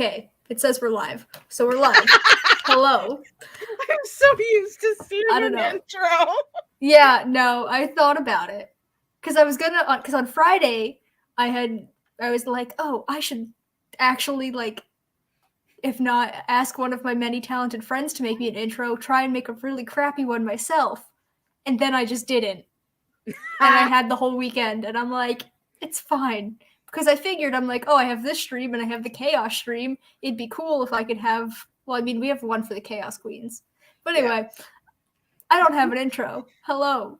Okay, it says we're live. So we're live. Hello. I'm so used to seeing an intro. Yeah, no, I thought about it. Because on Friday, I was like, oh, I should actually, like, if not ask one of my many talented friends to make me an intro, try and make a really crappy one myself. And then I just didn't. And I had the whole weekend, and I'm like, it's fine. Because I figured, I'm like, oh, I have this stream and I have the Chaos stream. It'd be cool if I could have, well, I mean, we have one for the Chaos Queens. But anyway, yeah. I don't have an intro. Hello.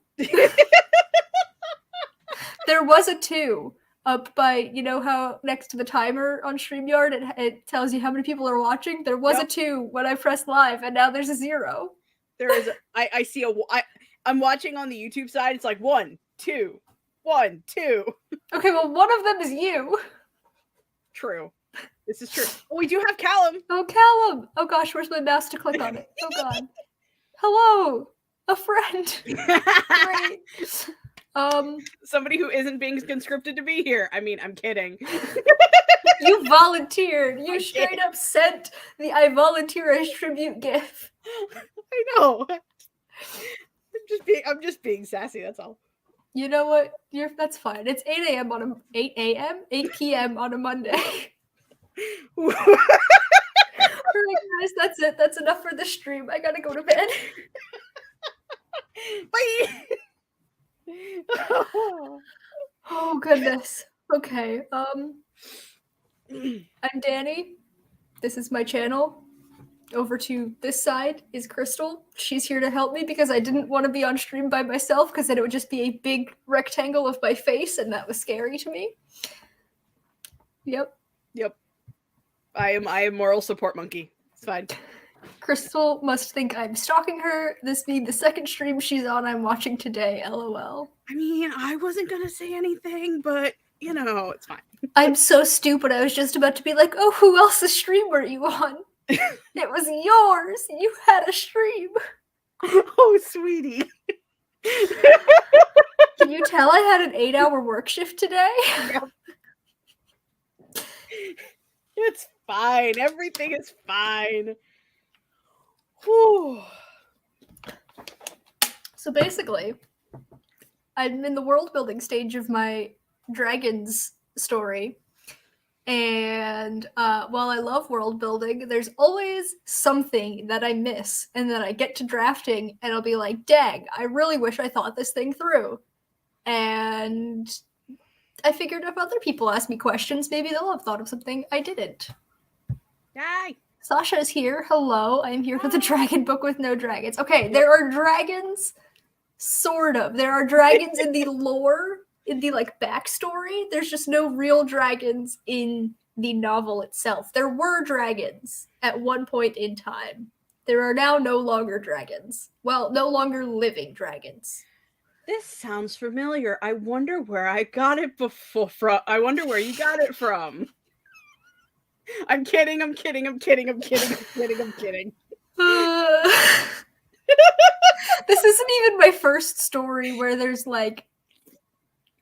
There was a 2 up by, you know how next to the timer on StreamYard, it tells you how many people are watching? There was a 2 when I pressed live, and now there's a 0. There is, I see I'm watching on the YouTube side, it's like 1, 2, 1, 2. Okay, well, one of them is you. True. This is true. Oh, we do have Callum. Oh, Callum. Oh, gosh, where's my mouse to click on it? Oh, God. Hello. A friend. Great. Somebody who isn't being conscripted to be here. I mean, I'm kidding. You volunteered. You straight up sent the I volunteer as tribute gif. I know. I'm just being sassy, that's all. You know what? That's fine. It's 8 p.m. on a Monday. All right, guys, that's it. That's enough for the stream. I gotta go to bed. Bye. Oh goodness. Okay. I'm Danny. This is my channel. Over to this side is Crystal. She's here to help me because I didn't want to be on stream by myself because then it would just be a big rectangle of my face and that was scary to me. Yep. I am moral support monkey. It's fine. Crystal must think I'm stalking her. This being the second stream she's on I'm watching today, LOL. I mean, I wasn't gonna say anything, but you know, it's fine. I'm so stupid. I was just about to be like, oh, who else's stream were you on? It was yours. You had a stream. Oh, sweetie. Can you tell I had an 8-hour work shift today? Yep. It's fine. Everything is fine. Whew. So basically, I'm in the world building stage of my Dragons story. And while I love world building, there's always something that I miss and then I get to drafting and I'll be like, dang, I really wish I thought this thing through. And I figured if other people ask me questions, maybe they'll have thought of something I didn't. Hi. Sasha is here. Hello. I am here for the dragon book with no dragons. Okay, there are dragons, sort of. There are dragons in the lore, in the, like, backstory. There's just no real dragons in the novel itself. There were dragons at one point in time. There are now no longer dragons. Well, no longer living dragons. This sounds familiar. I wonder where I got it before. I wonder where you got it from. I'm kidding. This isn't even my first story where there's, like,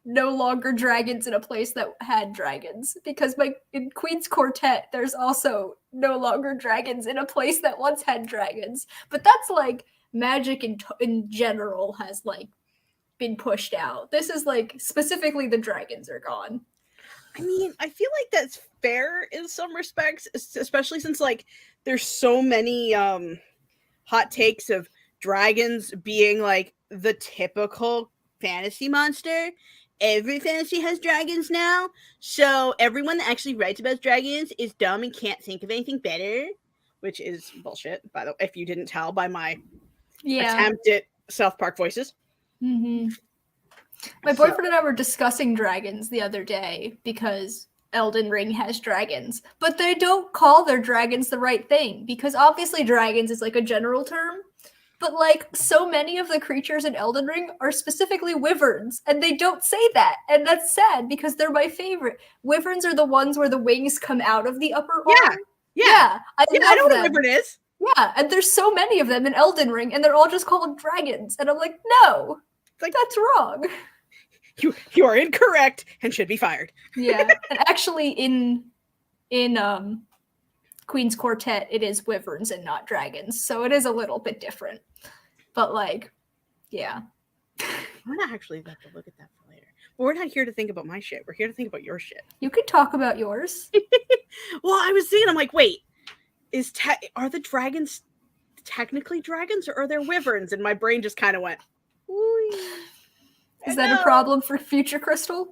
no longer dragons in a place that had dragons. Because in Queen's Quartet, there's also no longer dragons in a place that once had dragons. But that's, like, magic in general has, like, been pushed out. This is, like, specifically the dragons are gone. I mean, I feel like that's fair in some respects, especially since, like, there's so many hot takes of dragons being, like, the typical fantasy monster. Every fantasy has dragons now, so everyone that actually writes about dragons is dumb and can't think of anything better, which is bullshit, by the way, if you didn't tell by my attempt at South Park voices. Mm-hmm. My boyfriend and I were discussing dragons the other day because Elden Ring has dragons, but they don't call their dragons the right thing because obviously dragons is like a general term, but like so many of the creatures in Elden Ring are specifically wyverns and they don't say that, and that's sad because they're my favorite. Wyverns are the ones where the wings come out of the upper arm. Yeah. I know what a wyvern is. Yeah, and there's so many of them in Elden Ring and they're all just called dragons, and I'm like, no. Like, that's wrong. You are incorrect and should be fired. Yeah, and actually in Queen's Quartet, it is wyverns and not dragons. So it is a little bit different. But, like, yeah. I'm gonna actually have to look at that for later. But we're not here to think about my shit. We're here to think about your shit. You could talk about yours. Well, I was thinking, I'm like, wait, are the dragons technically dragons, or are there wyverns? And my brain just kind of went, Is that a problem for Future Crystal?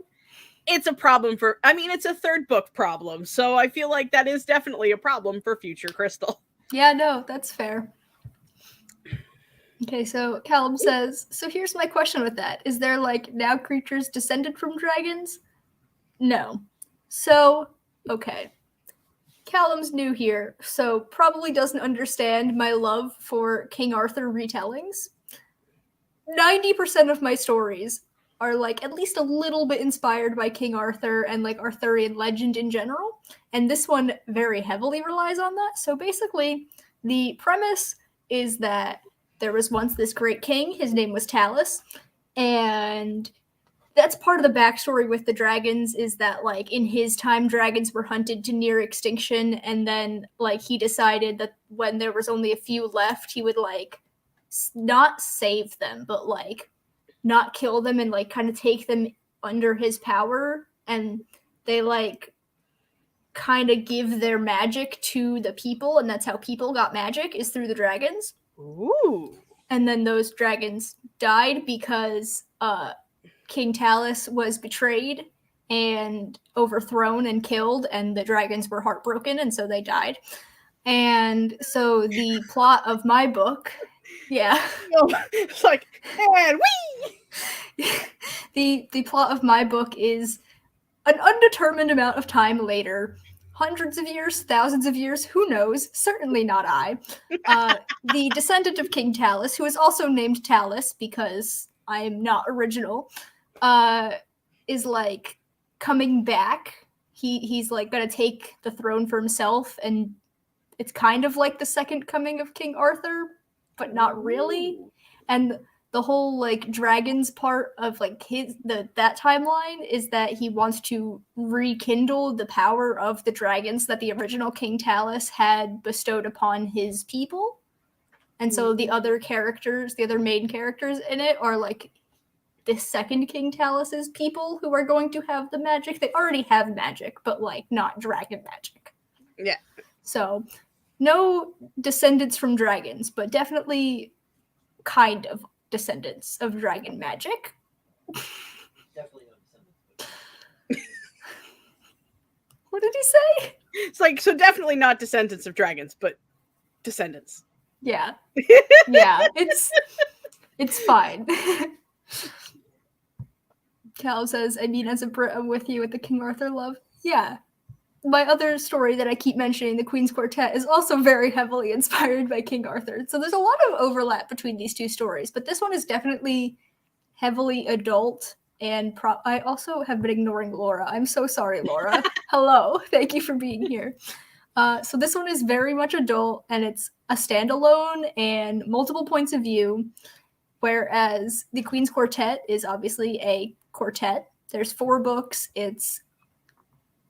It's a problem for, I mean, it's a third book problem. So I feel like that is definitely a problem for Future Crystal. Yeah, no, that's fair. Okay, so Callum says, so here's my question with that. Is there, like, now creatures descended from dragons? No. So, okay. Callum's new here, so probably doesn't understand my love for King Arthur retellings. 90% of my stories are, like, at least a little bit inspired by King Arthur and, like, Arthurian legend in general, and this one very heavily relies on that. So basically, the premise is that there was once this great king, his name was Talus, and that's part of the backstory with the dragons, is that, like, in his time, dragons were hunted to near extinction, and then, like, he decided that when there was only a few left, he would, like, not save them, but, like, not kill them and, like, kind of take them under his power, and they, like, kind of give their magic to the people, and that's how people got magic, is through the dragons. Ooh. And then those dragons died because King Talus was betrayed and overthrown and killed, and the dragons were heartbroken, and so they died. And so the plot of my book, yeah. It's like, and the plot of my book is an undetermined amount of time later, hundreds of years, thousands of years, who knows? Certainly not I. The descendant of King Talus, who is also named Talus because I am not original, is, like, coming back. He's like gonna take the throne for himself, and it's kind of like the second coming of King Arthur, but not really. And the whole, like, dragons part of, like, that timeline is that he wants to rekindle the power of the dragons that the original King Talus had bestowed upon his people. And so the other characters, the other main characters in it, are, like, the second King Talus's people who are going to have the magic. They already have magic, but, like, not dragon magic. Yeah. So no descendants from dragons, but definitely kind of descendants of dragon magic. Definitely no descendants. What did he say? It's like, so definitely not descendants of dragons, but descendants. Yeah. Yeah, it's fine. Cal says, I mean, as a Brit, I'm with you with the King Arthur love. Yeah. My other story that I keep mentioning, the Queen's Quartet, is also very heavily inspired by King Arthur. So there's a lot of overlap between these two stories, but this one is definitely heavily adult, and I also have been ignoring Laura. I'm so sorry, Laura. Hello. Thank you for being here. So this one is very much adult, and it's a standalone and multiple points of view, whereas the Queen's Quartet is obviously a quartet. There's 4 books. It's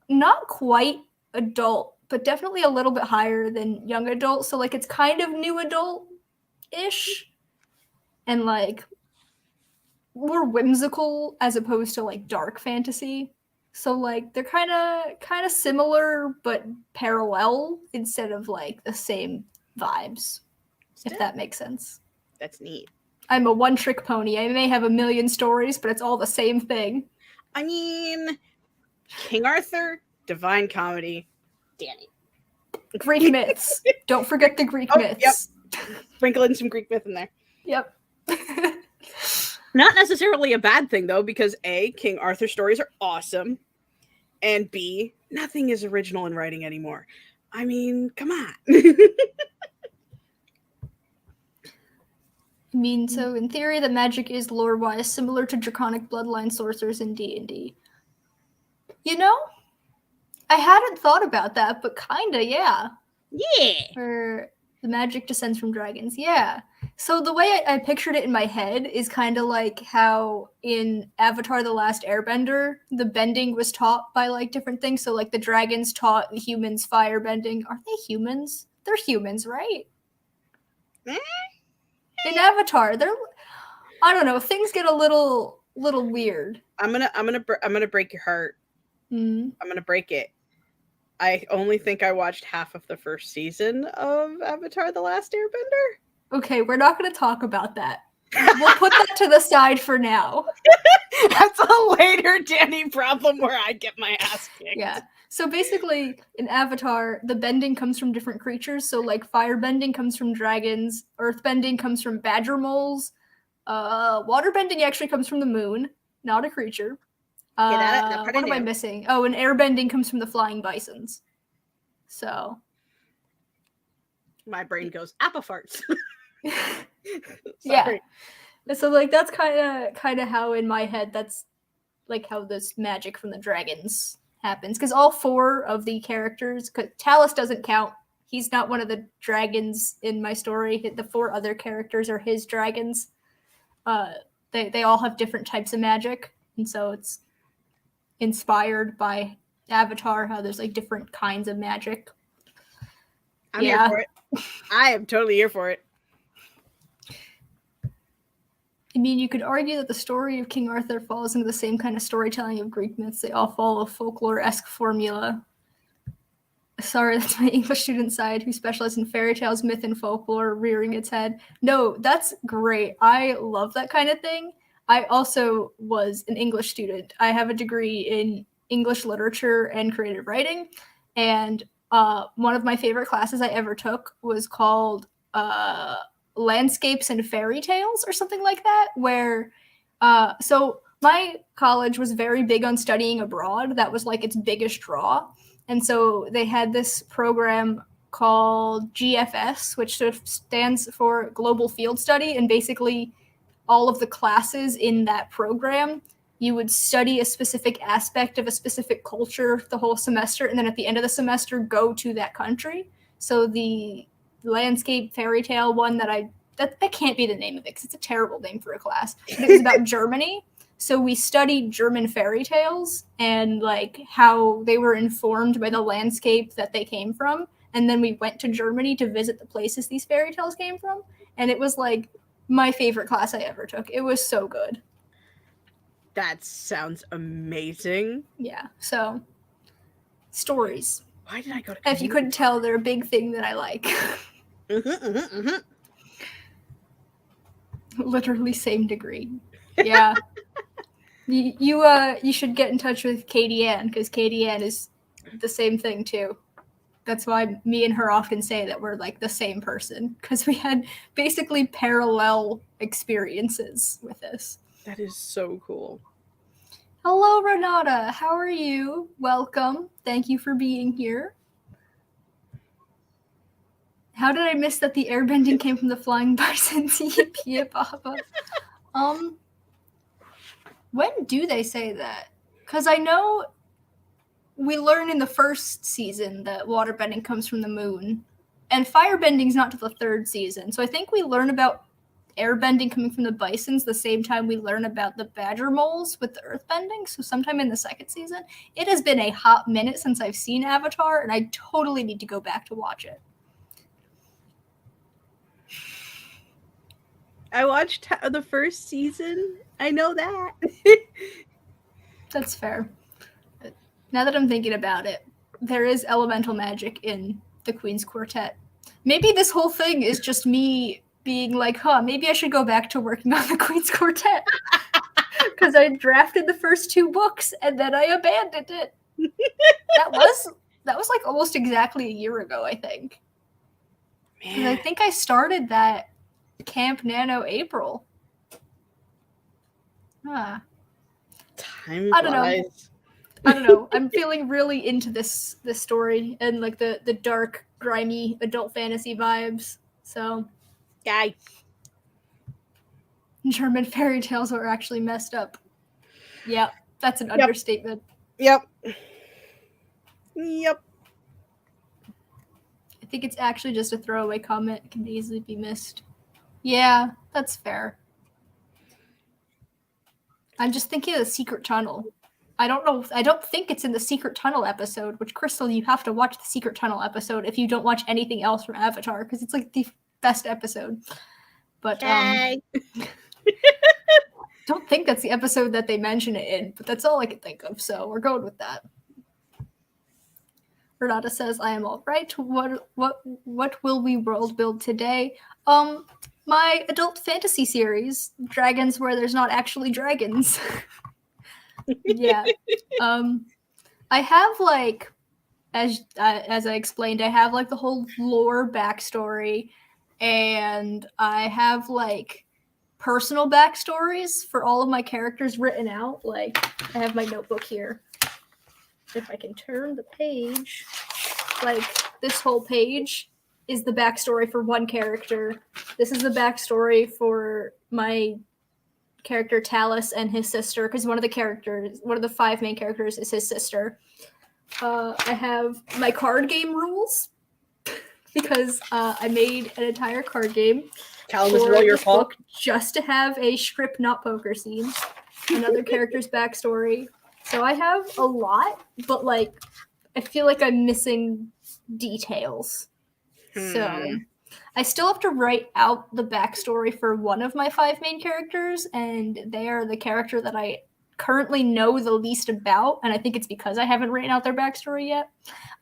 not quite adult, but definitely a little bit higher than young adult. So, like, it's kind of new adult-ish, and, like, more whimsical as opposed to, like, dark fantasy. So, like, they're kind of similar but parallel instead of, like, the same vibes, if that makes sense. That's neat. I'm a one-trick pony. I may have a million stories, but it's all the same thing. I mean, King Arthur, Divine Comedy, Danny. Greek myths. Don't forget the Greek myths. Yep. Sprinkle in some Greek myth in there. Yep. Not necessarily a bad thing, though, because A, King Arthur stories are awesome, and B, nothing is original in writing anymore. I mean, come on. I mean, so in theory, the magic is lore-wise similar to draconic bloodline sorcerers in D&D. You know, I hadn't thought about that, but kinda, yeah. Yeah. Where the magic descends from dragons, yeah. So the way I pictured it in my head is kind of like how in Avatar: The Last Airbender, the bending was taught by like different things. So like the dragons taught the humans fire bending. Are they humans? They're humans, right? In Avatar, they're I don't know. Things get a little weird. I'm gonna break your heart. Mm. I'm gonna break it. I only think I watched half of the first season of Avatar: The Last Airbender. Okay, we're not going to talk about that. We'll put that to the side for now. That's a later Danny problem where I get my ass kicked. Yeah. So basically, in Avatar, the bending comes from different creatures. So like fire bending comes from dragons, earth bending comes from badger moles, water bending actually comes from the moon, not a creature. that What am I missing? Oh, and air bending comes from the flying bisons. So My brain goes apple farts. yeah. So like that's kind of how in my head that's like how this magic from the dragons happens, because all four of the characters, because Talus doesn't count, he's not one of the dragons in my story. The four other characters are his dragons. They all have different types of magic, and so it's inspired by Avatar, how there's like different kinds of magic. I'm here for it. I am totally here for it. I mean, you could argue that the story of King Arthur falls into the same kind of storytelling of Greek myths. They all follow a folklore-esque formula. Sorry, that's my English student side who specializes in fairy tales, myth, and folklore rearing its head. No, that's great. I love that kind of thing. I also was an English student. I have a degree in English literature and creative writing, and one of my favorite classes I ever took was called Landscapes and Fairy Tales or something like that, where so my college was very big on studying abroad. That was like its biggest draw. And so they had this program called GFS, which sort of stands for Global Field Study. And basically, all of the classes in that program, you would study a specific aspect of a specific culture the whole semester. And then at the end of the semester, go to that country. So the landscape fairy tale one that can't be the name of it because it's a terrible name for a class. But it was about Germany. So we studied German fairy tales and like how they were informed by the landscape that they came from. And then we went to Germany to visit the places these fairy tales came from. And it was like my favorite class I ever took. It was so good. That sounds amazing. Yeah. So stories. Why did I go to If you couldn't tell, they're a big thing that I like. Literally same degree. Yeah. You should get in touch with Katie Ann, because Katie Ann is the same thing too. That's why me and her often say that we're like the same person, because we had basically parallel experiences with this. That is so cool. Hello, Renata. How are you? Welcome. Thank you for being here. How did I miss that the airbending came from the flying bisons? Yip, Baba. When do they say that? Because I know we learn in the first season that waterbending comes from the moon, and firebending's not till the third season. So I think we learn about airbending coming from the bisons the same time we learn about the badger moles with the earthbending. So sometime in the second season. It has been a hot minute since I've seen Avatar, and I totally need to go back to watch it. I watched the first season. I know that. That's fair. But now that I'm thinking about it, there is elemental magic in the Queen's Quartet. Maybe this whole thing is just me being like, maybe I should go back to working on the Queen's Quartet. Because I drafted the first 2 books and then I abandoned it. That was like almost exactly a year ago, I think. Because I think I started that Camp Nano April. Time I don't flies. I don't know. I'm feeling really into this story and like the dark, grimy adult fantasy vibes. So, Guy. German fairy tales are actually messed up. Yeah, that's an understatement. Yep. I think it's actually just a throwaway comment. It can easily be missed. Yeah, that's fair. I'm just thinking of the secret tunnel. I don't know. I don't think it's in the secret tunnel episode, which, Crystal, you have to watch the secret tunnel episode if you don't watch anything else from Avatar, because it's like the best episode. But Hey. don't think that's the episode that they mention it in, but that's all I can think of, so we're going with that. Renata says, I am all right. What will we world build today? My adult fantasy series, Dragons Where There's Not Actually Dragons. Yeah. I have, like, as I explained, I have, like, the whole lore backstory, and I have, like, personal backstories for all of my characters written out. Like, I have my notebook here. If I can turn the page, like, this whole page is the backstory for one character. This is the backstory for my character Talus and his sister, because one of the 5 main characters is his sister. I have my card game rules because I made an entire card game Callum, this is all your fault. just to have a script not poker scene, another character's backstory. So I have a lot, but, like, I feel like I'm missing details. So I still have to write out the backstory for one of my 5 main characters, and they are the character that I currently know the least about, and I think it's because I haven't written out their backstory yet.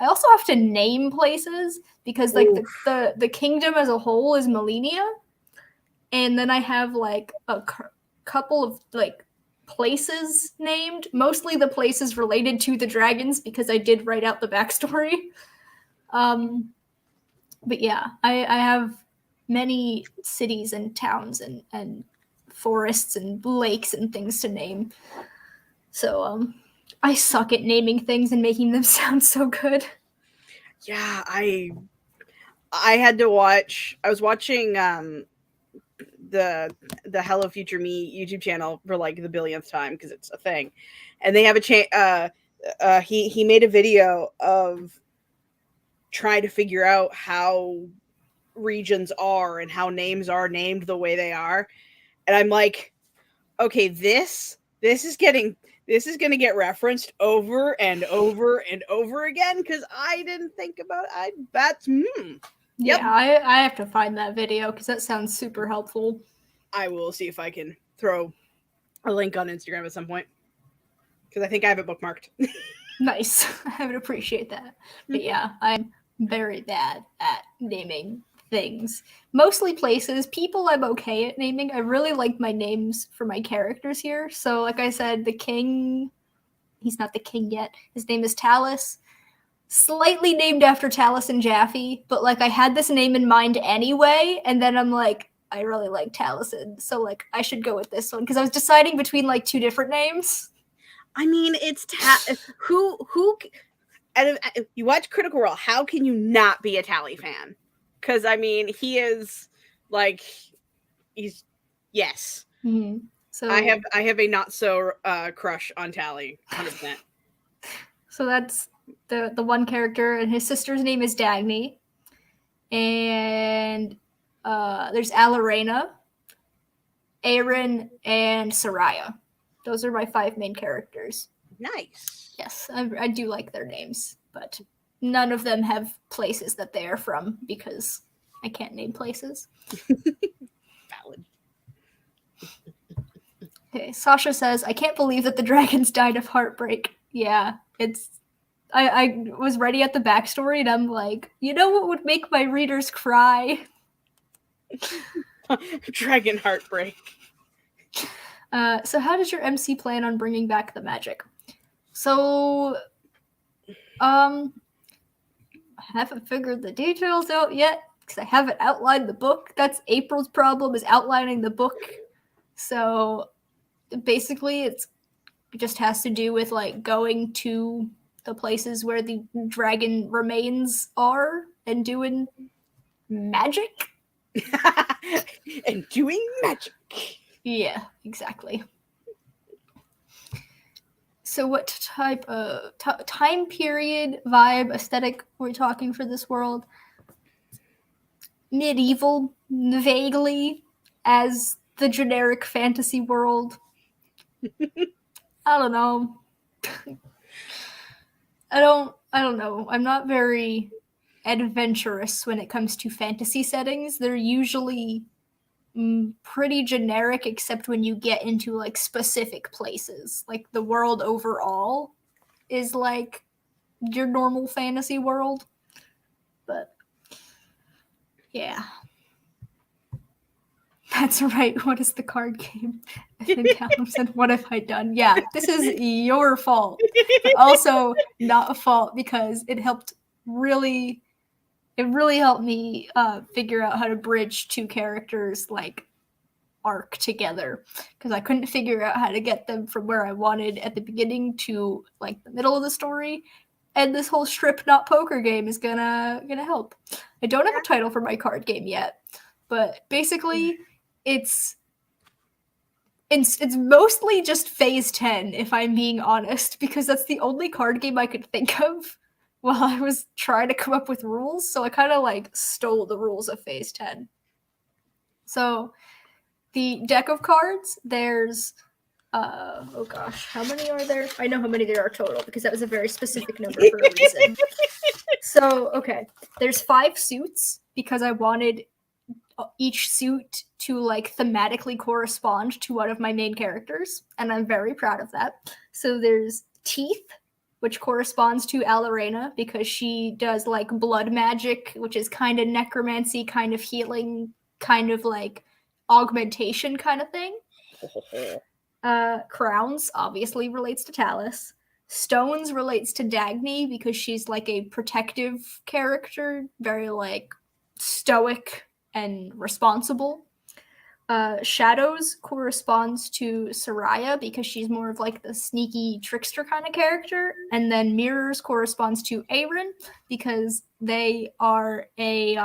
I also have to name places because, like, the kingdom as a whole is Melynia, and then I have, like, a couple of, like, places named, mostly the places related to the dragons because I did write out the backstory. But yeah, I have many cities and towns and forests and lakes and things to name. So I suck at naming things and making them sound so good. Yeah, I had to watch. I was watching the Hello Future Me YouTube channel for, like, the billionth time because it's a thing, and they have he made a video of trying to figure out how regions are and how names are named the way they are, and I'm like, okay, this is going to get referenced over and over and over again because I didn't think about it. Yep. Yeah, I have to find that video because that sounds super helpful. I will see if I can throw a link on Instagram at some point because I think I have it bookmarked. Nice. I would appreciate that. But yeah, I'm very bad at naming things. Mostly places. People I'm okay at naming. I really like my names for my characters here. So, like I said, the king, he's not the king yet. His name is Talus. Slightly named after Talus and Jaffe, but, like, I had this name in mind anyway, and then I'm like, I really like Taliesin, so, like, I should go with this one because I was deciding between, like, 2 different names. I mean, it's who you watch Critical Role, how can you not be a Tally fan? Because, I mean, he is, like, yes. Mm-hmm. So I have a not so crush on Tally, 100%. So that's the one character, and his sister's name is Dagny, and there's Alarena, Aaron, and Soraya. Those are my 5 main characters. Nice. Yes, I do like their names, but none of them have places that they are from because I can't name places. Valid. Okay, Sasha says, I can't believe that the dragons died of heartbreak. Yeah, it's... I was ready at the backstory, and I'm like, you know what would make my readers cry? Dragon heartbreak. So how does your MC plan on bringing back the magic? So, I haven't figured the details out yet because I haven't outlined the book. That's April's problem, is outlining the book. So basically it just has to do with, like, going to the places where the dragon remains are and doing magic. And doing magic. Yeah, exactly. So what type of time period, vibe, aesthetic we're talking for this world? Medieval, vaguely. as the generic fantasy world. I don't know. I don't know. I'm not very adventurous when it comes to fantasy settings. They're usually pretty generic, except when you get into like specific places. Like the world overall is like your normal fantasy world. But yeah. That's right. What is the card game? And then Callum said, "What have I done?" Yeah, this is your fault, but also not a fault because it really helped me figure out how to bridge two characters like arc together, because I couldn't figure out how to get them from where I wanted at the beginning to like the middle of the story. And this whole strip not poker game is gonna help. I don't have a title for my card game yet, but basically it's mostly just phase 10, if I'm being honest, because that's the only card game I could think of while I was trying to come up with rules. So I kind of like stole the rules of phase 10. So the deck of cards, there's oh gosh, how many are there? I know how many there are total because that was a very specific number for a reason. So, okay, there's 5 suits because I wanted each suit to like thematically correspond to one of my main characters, and I'm very proud of that. So there's Teeth, which corresponds to Alarena because she does like blood magic, which is kind of necromancy, kind of healing, kind of like augmentation kind of thing. Crowns obviously relates to Talus. Stones relates to Dagny because she's like a protective character, very like stoic and responsible. Shadows corresponds to Soraya because she's more of like the sneaky trickster kind of character. And then mirrors corresponds to Aaron because they are a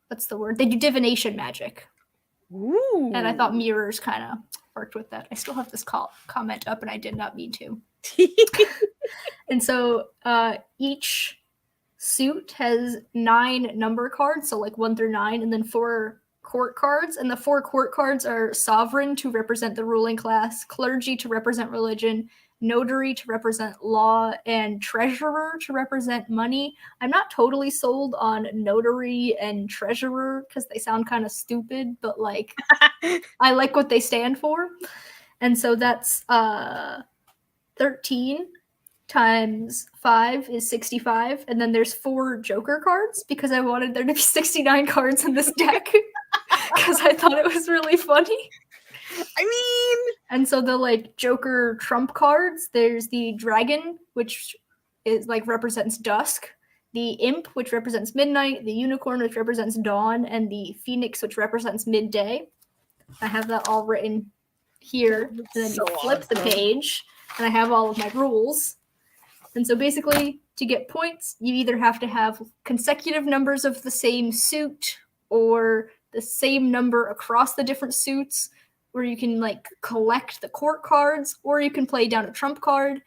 what's the word? They do divination magic. Ooh. And I thought mirrors kind of worked with that. I still have this comment up and I did not mean to. And so each suit has 9 number cards, so like 1 through 9, and then 4 court cards. And the 4 court cards are sovereign to represent the ruling class, clergy to represent religion, notary to represent law, and treasurer to represent money. I'm not totally sold on notary and treasurer because they sound kind of stupid, but like I like what they stand for. And so that's 13 times 5 is 65, and then there's 4 Joker cards because I wanted there to be 69 cards in this deck because I thought it was really funny. I mean, and so the like Joker trump cards, there's the Dragon, which is like represents dusk, the Imp, which represents midnight, the Unicorn, which represents dawn, and the Phoenix, which represents midday. I have that all written here, and then you flip the page, and I have all of my rules. And so basically, to get points, you either have to have consecutive numbers of the same suit or the same number across the different suits, where you can like collect the court cards, or you can play down a trump card.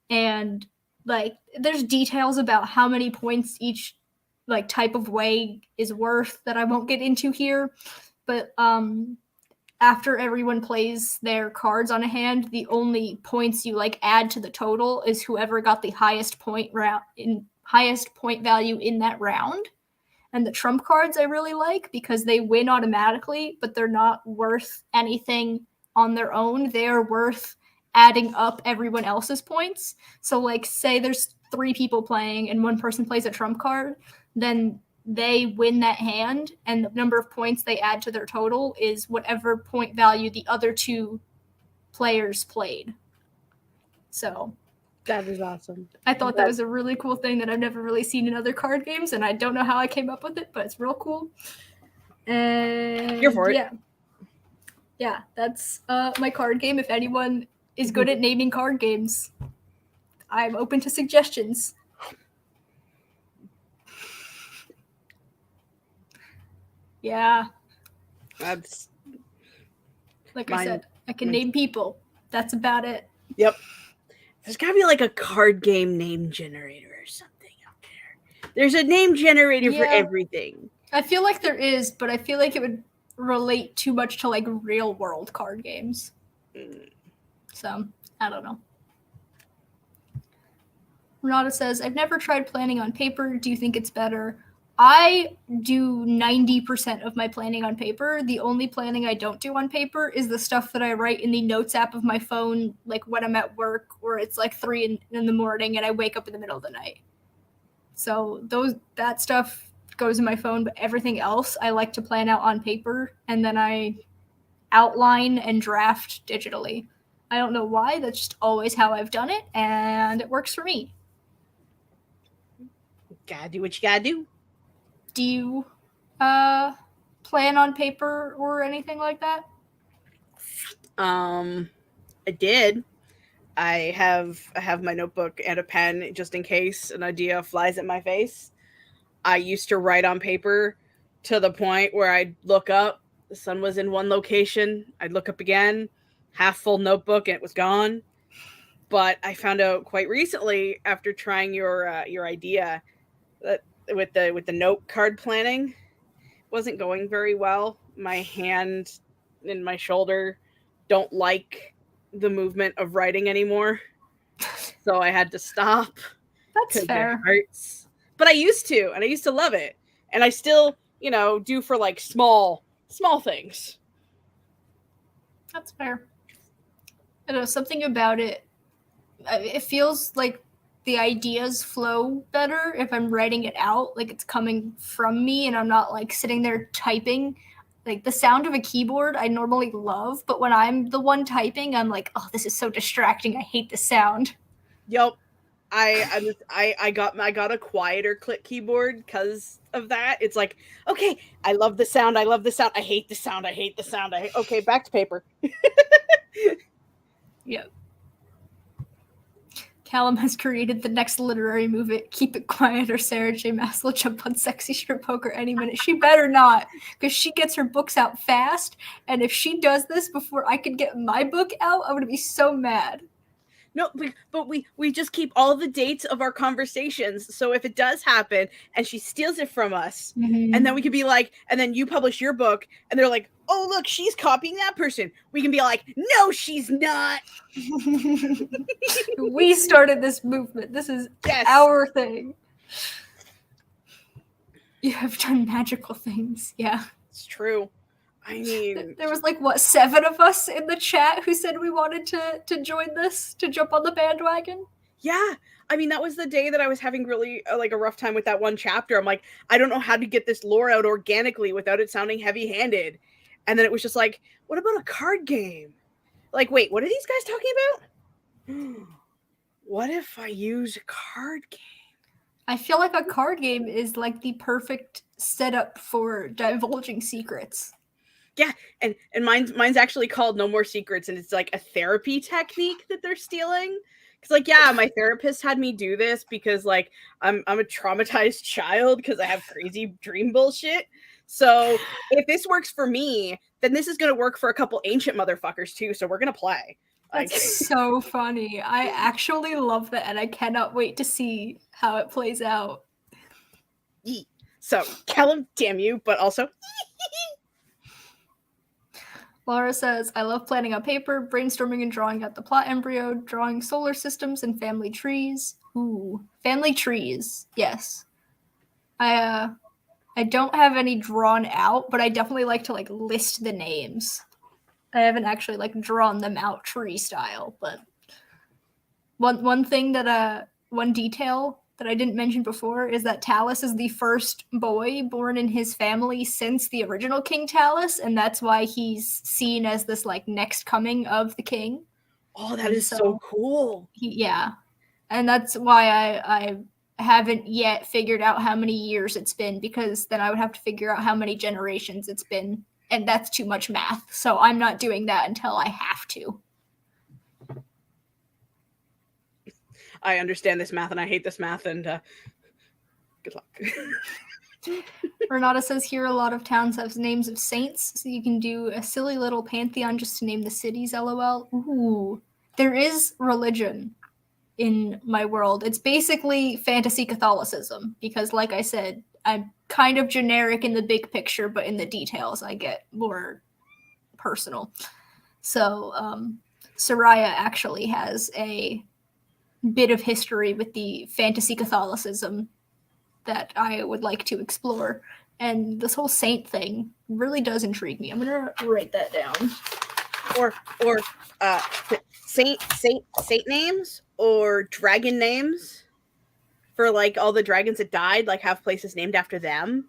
And like there's details about how many points each like type of way is worth that I won't get into here. But after everyone plays their cards on a hand, the only points you like add to the total is whoever got the highest point value in that round. And the trump cards I really like because they win automatically, but they're not worth anything on their own. They are worth adding up everyone else's points. So like say there's 3 people playing and one person plays a trump card, then they win that hand, and the number of points they add to their total is whatever point value the other 2 players played. So that is awesome. I thought that was a really cool thing that I've never really seen in other card games, and I don't know how I came up with it, but it's real cool. And here for it. Yeah, that's my card game. If anyone is good at naming card games, I'm open to suggestions. Yeah. That's like I said, I can name people. That's about it. Yep. There's gotta be like a card game name generator or something out there. There's a name generator for everything. I feel like there is, but I feel like it would relate too much to like real world card games. So, I don't know. Renata says, I've never tried planning on paper. Do you think it's better? I do 90% of my planning on paper. The only planning I don't do on paper is the stuff that I write in the notes app of my phone, like when I'm at work, or it's like 3 in the morning and I wake up in the middle of the night. So that stuff goes in my phone, but everything else I like to plan out on paper, and then I outline and draft digitally. I don't know why. That's just always how I've done it, and it works for me. Gotta do what you gotta do. Do you plan on paper or anything like that? I did. I have my notebook and a pen just in case an idea flies at my face. I used to write on paper to the point where I'd look up, the sun was in one location, I'd look up again, half full notebook, and it was gone. But I found out quite recently, after trying your idea, that with the note card planning wasn't going very well. My hand and my shoulder don't like the movement of writing anymore, so I had to stop. That's fair. It hurts. But I used to, and I used to love it, and I still, do for like small things. That's fair. I don't know, something about it. It feels like the ideas flow better if I'm writing it out, like it's coming from me and I'm not like sitting there typing. Like the sound of a keyboard I normally love, but when I'm the one typing, I'm like, oh, this is so distracting. I hate the sound. Yep. I got a quieter click keyboard because of that. It's like, okay, I love the sound. I hate the sound. Okay, back to paper. Yep. Callum has created the next literary movement. Keep it quiet, or Sarah J. Maas will jump on Sexy Strip Poker any minute. She better not, because she gets her books out fast. And if she does this before I could get my book out, I'm gonna be so mad. No, but we just keep all the dates of our conversations. So if it does happen and she steals it from us, and then we could be like, and then you publish your book, and they're like, oh, look, she's copying that person. We can be like, no, she's not. We started this movement. This is our thing. You have done magical things. Yeah. It's true. I mean, there was like, what, 7 of us in the chat who said we wanted to join this, to jump on the bandwagon? Yeah. I mean, that was the day that I was having really like a rough time with that one chapter. I'm like, I don't know how to get this lore out organically without it sounding heavy-handed. And then it was just like, what about a card game? Like, wait, what are these guys talking about? What if I use a card game? I feel like a card game is like the perfect setup for divulging secrets. Yeah, and mine's actually called No More Secrets, and it's like a therapy technique that they're stealing. Because like, yeah, my therapist had me do this because like I'm a traumatized child because I have crazy dream bullshit. So if this works for me, then this is gonna work for a couple ancient motherfuckers too. So we're gonna play. That's so funny. I actually love that, and I cannot wait to see how it plays out. So, Callum, damn you, but also. Laura says, I love planning on paper, brainstorming and drawing out the plot embryo, drawing solar systems and family trees. Ooh, family trees. Yes. I don't have any drawn out, but I definitely like to like list the names. I haven't actually like drawn them out tree style, but one thing that one detail that I didn't mention before is that Talus is the first boy born in his family since the original King Talus, and that's why he's seen as this like next coming of the king. Oh, that is so cool. Yeah. And that's why I haven't yet figured out how many years it's been, because then I would have to figure out how many generations it's been, and that's too much math. So I'm not doing that until I have to. I understand this math and I hate this math, and good luck. Renata says here a lot of towns have names of saints, so you can do a silly little pantheon just to name the cities, LOL. Ooh. There is religion in my world. It's basically fantasy Catholicism, because like I said, I'm kind of generic in the big picture, but in the details I get more personal. So Soraya actually has a bit of history with the fantasy Catholicism that I would like to explore. And this whole saint thing really does intrigue me. I'm gonna write that down. Or saint names or dragon names for like all the dragons that died, like have places named after them.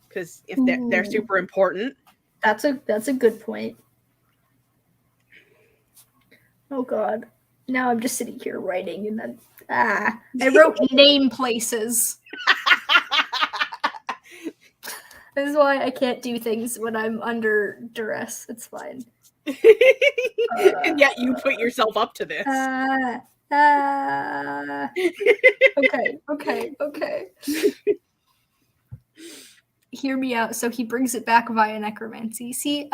Because if they're super important. That's a good point. Oh god. Now I'm just sitting here writing and then I wrote name places. This is why I can't do things when I'm under duress. It's fine. And yet you put yourself up to this. Okay. Hear me out. So he brings it back via necromancy. See,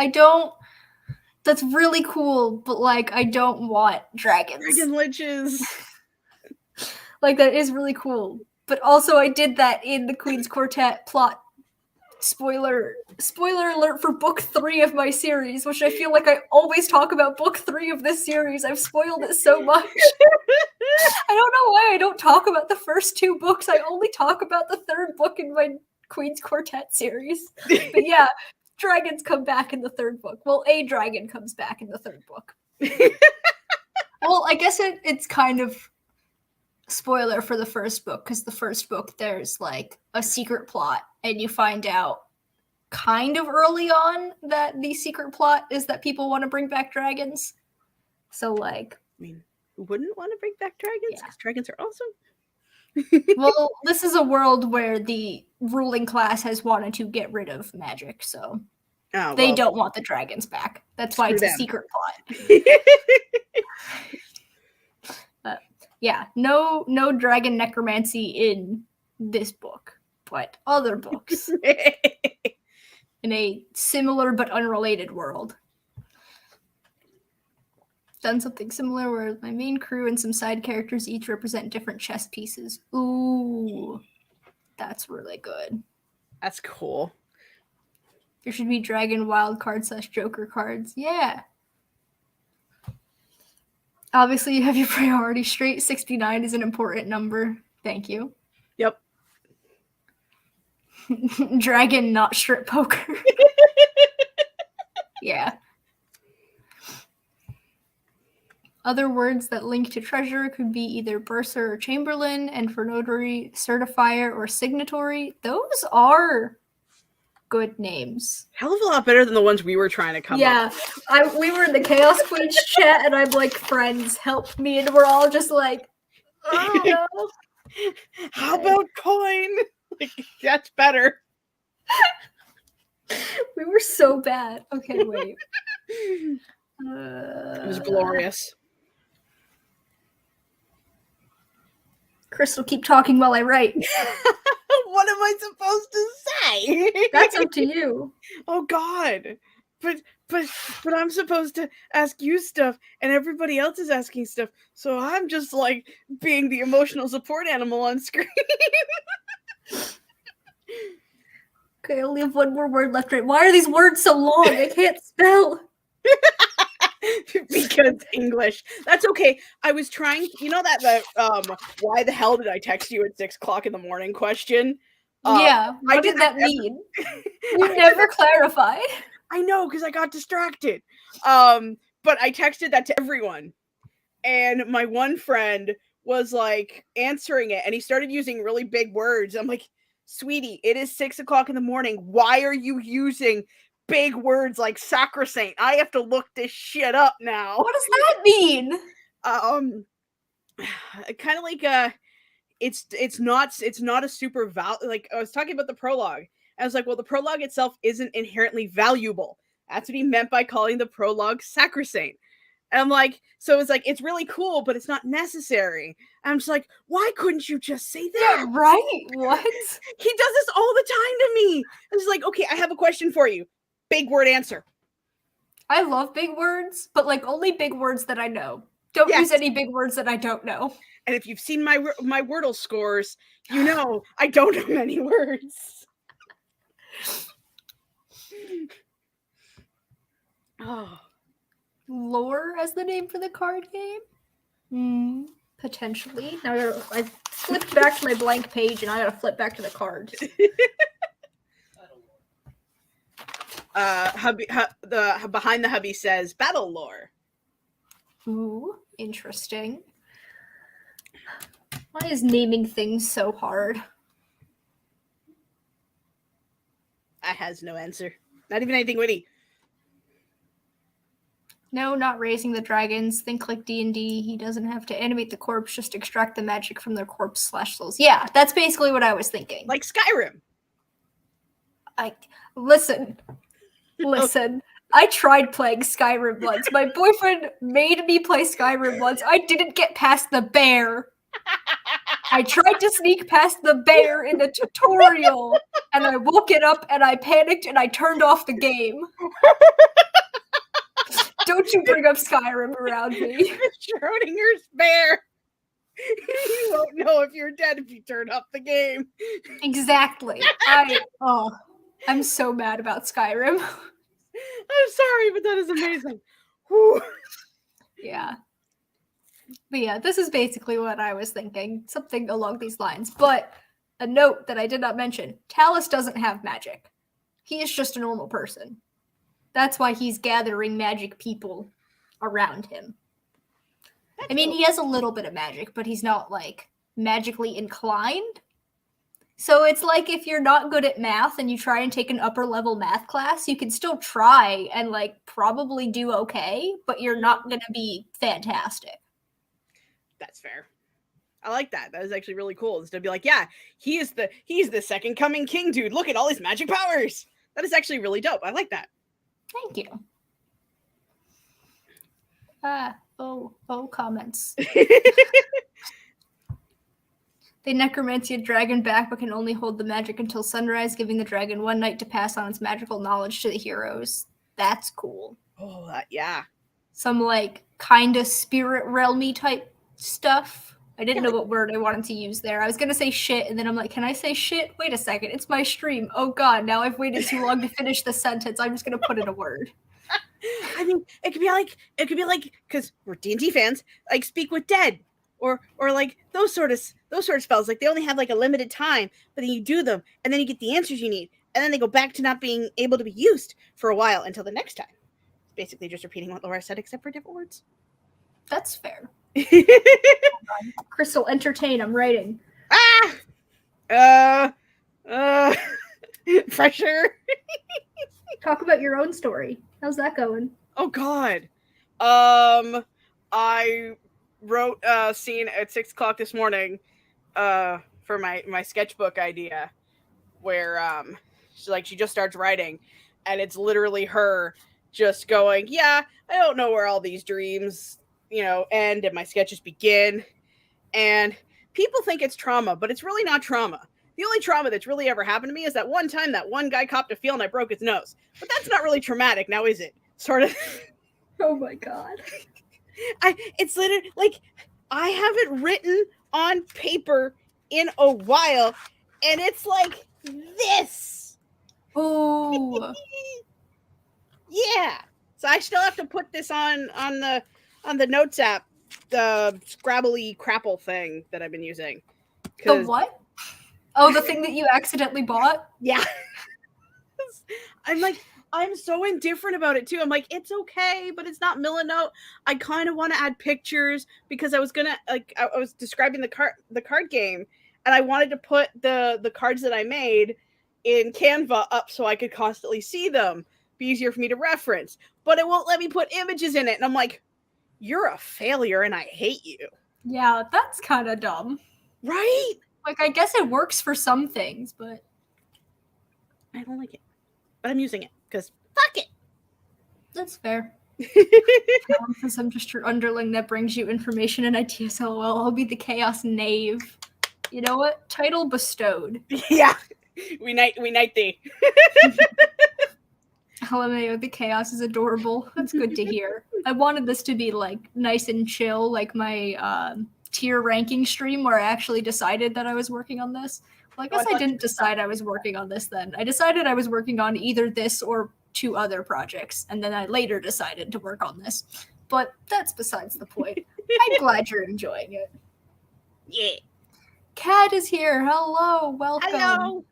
that's really cool, but like I don't want dragons. Dragon liches. Like that is really cool. But also I did that in the Queen's Quartet plot. Spoiler alert for book 3 of my series, which I feel like I always talk about book 3 of this series. I've spoiled it so much. I don't know why I don't talk about the first 2 books. I only talk about the 3rd book in my Queen's Quartet series. But yeah, dragons come back in the 3rd book. Well, a dragon comes back in the 3rd book. Well, I guess it's kind of spoiler for the first book, because the first book there's like a secret plot and you find out kind of early on that the secret plot is that people want to bring back dragons. So like, I mean, who wouldn't want to bring back dragons? Because dragons are awesome. Well, this is a world where the ruling class has wanted to get rid of magic, so they don't want the dragons back. That's why it's a secret plot. Yeah, no dragon necromancy in this book, but other books in a similar but unrelated world. Done something similar where my main crew and some side characters each represent different chess pieces. Ooh, that's really good. That's cool. There should be dragon wild cards / joker cards. Yeah. Obviously, you have your priority straight. 69 is an important number. Thank you. Yep. Dragon, not strip poker. Yeah. Other words that link to treasure could be either bursar or chamberlain, and for notary, certifier or signatory. Those are good names. Hell of a lot better than the ones we were trying to come up with. We were in the Chaos Queens chat, and I'm like, friends, help me. And we're all just like, oh no. How about coin? Like, that's better. We were so bad. Okay, wait. It was glorious. Crystal, keep talking while I write. What am I supposed to say? That's up to you. Oh God. But I'm supposed to ask you stuff and everybody else is asking stuff. So I'm just like being the emotional support animal on screen. Okay, I only have one more word left. Right? Why are these words so long? I can't spell. Because English. That's okay. I was trying, you know that why the hell did I text you at 6 o'clock in the morning question? Yeah, what did that mean? You never clarified. I know, because I got distracted. But I texted that to everyone. And my one friend was like answering it, and he started using really big words. I'm like, sweetie, it is 6 o'clock in the morning. Why are you using big words like sacrosanct? I have to look this shit up now. What does that mean? Kind of like it's not a super like I was talking about the prologue. I was like, well, the prologue itself isn't inherently valuable. That's what he meant by calling the prologue sacrosanct. And I'm like, so it's like, it's really cool, but it's not necessary. And I'm just like, why couldn't you just say that? Yeah, right? What? He does this all the time to me. I'm just like, okay, I have a question for you. Big word answer. I love big words, but like only big words that I know. Don't use any big words that I don't know. And if you've seen my Wordle scores, you know I don't know many words. Oh, Lore as the name for the card game? Potentially. Now I flipped back to my blank page and I gotta flip back to the cards. the behind the hubby says battle lore. Ooh, interesting. Why is naming things so hard? I has no answer. Not even anything witty. No, not raising the dragons. Think like D&D. He doesn't have to animate the corpse, just extract the magic from their corpse/souls. Yeah, that's basically what I was thinking. Like Skyrim. Listen. I tried playing Skyrim once. My boyfriend made me play Skyrim once. I didn't get past the bear. I tried to sneak past the bear in the tutorial, and I woke it up, and I panicked, and I turned off the game. Don't you bring up Skyrim around me. Schrodinger's bear. You won't know if you're dead if you turn off the game. Exactly. I'm so mad about Skyrim. I'm sorry, but that is amazing. Whew. Yeah. But yeah, this is basically what I was thinking. Something along these lines. But a note that I did not mention. Talus doesn't have magic. He is just a normal person. That's why he's gathering magic people around him. I mean, he has a little bit of magic, but he's not, like, magically inclined. So it's like if you're not good at math and you try and take an upper level math class, you can still try and, like, probably do okay, but you're not going to be fantastic. That's fair. I like that. That is actually really cool. Is to be like, yeah, he's the second coming king, dude. Look at all his magic powers. That is actually really dope. I like that. Thank you. Comments. They necromancy a dragon back, but can only hold the magic until sunrise, giving the dragon one night to pass on its magical knowledge to the heroes. That's cool. Oh, yeah. Some, like, kind of spirit realmy type stuff. I didn't know what word I wanted to use there. I was going to say shit, and then I'm like, can I say shit? Wait a second, it's my stream. Oh god, now I've waited too long to finish the sentence. I'm just going to put in a word. I mean, it could be like, because we're D&D fans, like Speak with Dead, or like those sort of spells. Like they only have like a limited time, but then you do them, and then you get the answers you need, and then they go back to not being able to be used for a while until the next time. Basically, just repeating what Laura said, except for different words. That's fair. Crystal, entertain. I'm writing. Pressure. Talk about your own story. How's that going? Oh God. I wrote a scene at 6:00 this morning, for my sketchbook idea, where she just starts writing, and it's literally her just going, yeah, I don't know where all these dreams, end and my sketches begin. And people think it's trauma, but it's really not trauma. The only trauma that's really ever happened to me is that one time that one guy copped a feel and I broke his nose. But that's not really traumatic now, is it? Sort of. Oh my god. It's literally like I haven't written on paper in a while, and it's like this. Oh. Yeah. So I still have to put this on the notes app, the Scrabbly Crapple thing that I've been using. The what? Oh, the thing that you accidentally bought? Yeah. I'm so indifferent about it too. I'm like, it's okay, but it's not Milanote. I kind of want to add pictures because I was gonna I was describing the card game, and I wanted to put the cards that I made in Canva up so I could constantly see them, be easier for me to reference. But it won't let me put images in it, and I'm like, you're a failure, and I hate you. Yeah, that's kind of dumb, right? Like, I guess it works for some things, but I don't like it. But I'm using it because fuck it. That's fair. Because I'm just your underling that brings you information and ideas. LOL. I'll be the chaos knave. You know what? Title bestowed. Yeah. We knight thee. LMAO, the chaos is adorable. That's good to hear. I wanted this to be like nice and chill, like my tier ranking stream where I actually decided that I was working on this. Well, I guess I didn't decide I was working on this then. I decided I was working on either this or 2 other projects, and then I later decided to work on this. But that's besides the point. I'm glad you're enjoying it. Yeah. Cad is here. Hello, welcome. Hello.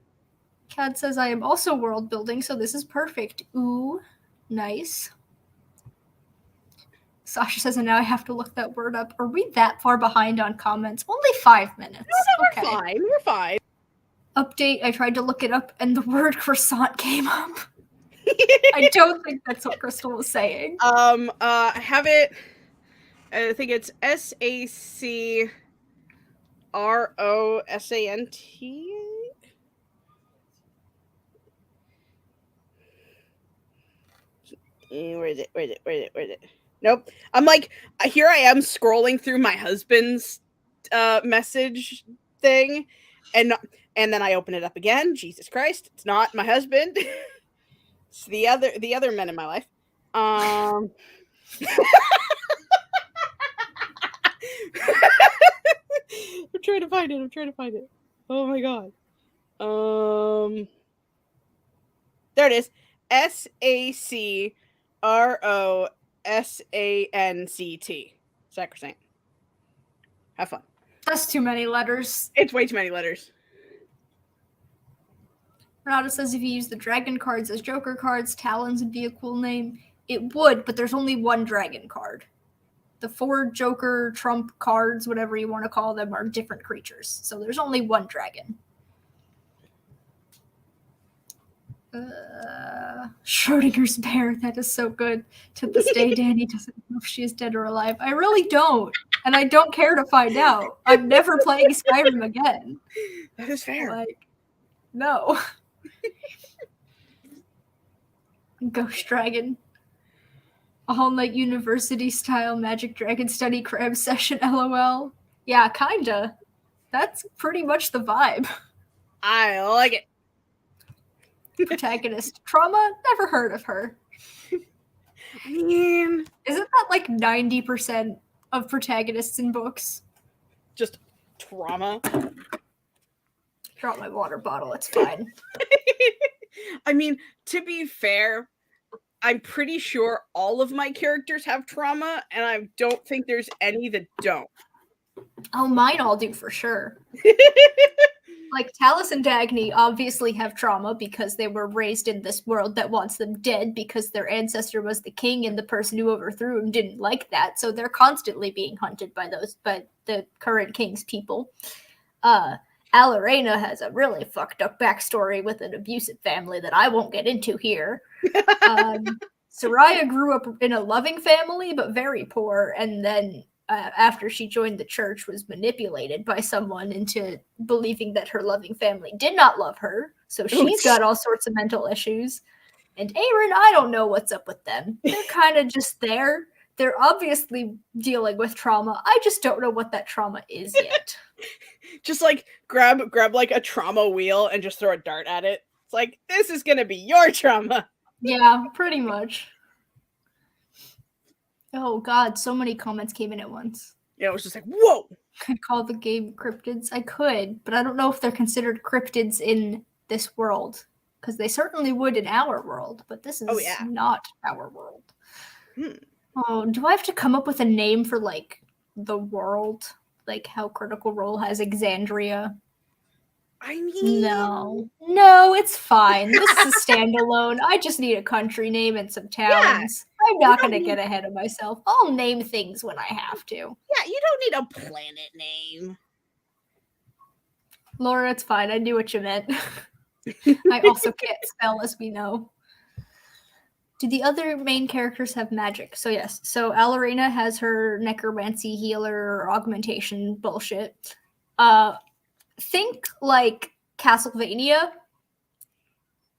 Cad says I am also world building, so this is perfect. Ooh, nice. Sasha says, and now I have to look that word up. Are we that far behind on comments? Only 5 minutes. No, we're fine. We're fine. Update, I tried to look it up and the word croissant came up. I don't think that's what Crystal was saying. I have it. I think it's SACROSANT. Where is it? Nope. I'm like, here I am scrolling through my husband's message thing, and then I open it up again. Jesus Christ, it's not my husband. It's the other men in my life. I'm trying to find it. Oh my god. There it is. SACROSANCT. Sacrosanct. Have fun. That's too many letters. It's way too many letters. Renata says if you use the dragon cards as Joker cards, Talons would be a cool name. It would, but there's only one dragon card. The 4 Joker, Trump cards, whatever you want to call them, are different creatures. So there's only one dragon. Schrodinger's bear, that is so good. To this day, Danny doesn't know if she is dead or alive. I really don't. And I don't care to find out. I'm never playing Skyrim again. That is fair. Like, no. Ghost Dragon. A whole night university style Magic Dragon study crab session, LOL. Yeah, kinda. That's pretty much the vibe. I like it. Protagonist. Trauma? Never heard of her. I mean, isn't that like 90% of protagonists in books? Just trauma. Drop my water bottle, it's fine. I mean, to be fair, I'm pretty sure all of my characters have trauma, and I don't think there's any that don't. Oh, mine all do for sure. Like, Talus and Dagny obviously have trauma because they were raised in this world that wants them dead because their ancestor was the king and the person who overthrew him didn't like that. So they're constantly being hunted by the current king's people. Alarena has a really fucked up backstory with an abusive family that I won't get into here. Soraya grew up in a loving family, but very poor, and then after she joined the church, was manipulated by someone into believing that her loving family did not love her. So she's got all sorts of mental issues. And Aaron, I don't know what's up with them. They're kind of just there. They're obviously dealing with trauma. I just don't know what that trauma is yet. Just like grab like a trauma wheel and just throw a dart at it. It's like, this is gonna be your trauma. Yeah, pretty much. Oh god, so many comments came in at once. Yeah, it was just like, whoa! Could call the game cryptids. I could, but I don't know if they're considered cryptids in this world. Because they certainly would in our world, but this is not our world. Oh, do I have to come up with a name for, like, the world? Like how Critical Role has Exandria? I mean... No, it's fine. This is a standalone. I just need a country name and some towns. Yeah, I'm not going to get ahead of myself. I'll name things when I have to. Yeah, you don't need a planet name. Laura, it's fine. I knew what you meant. I also can't spell, as we know. Do the other main characters have magic? So yes. So Alarena has her necromancy healer augmentation bullshit. Think like Castlevania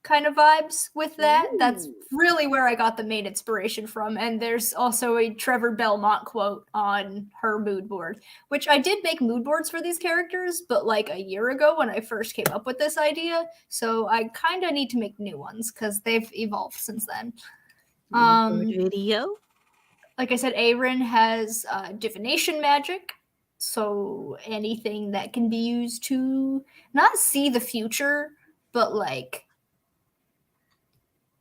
kind of vibes with that. Ooh. That's really where I got the main inspiration from. And there's also a Trevor Belmont quote on her mood board, which I did make mood boards for these characters, but like a year ago when I first came up with this idea. So I kind of need to make new ones because they've evolved since then. Video. Like I said, Aaron has divination magic. So anything that can be used to not see the future, but like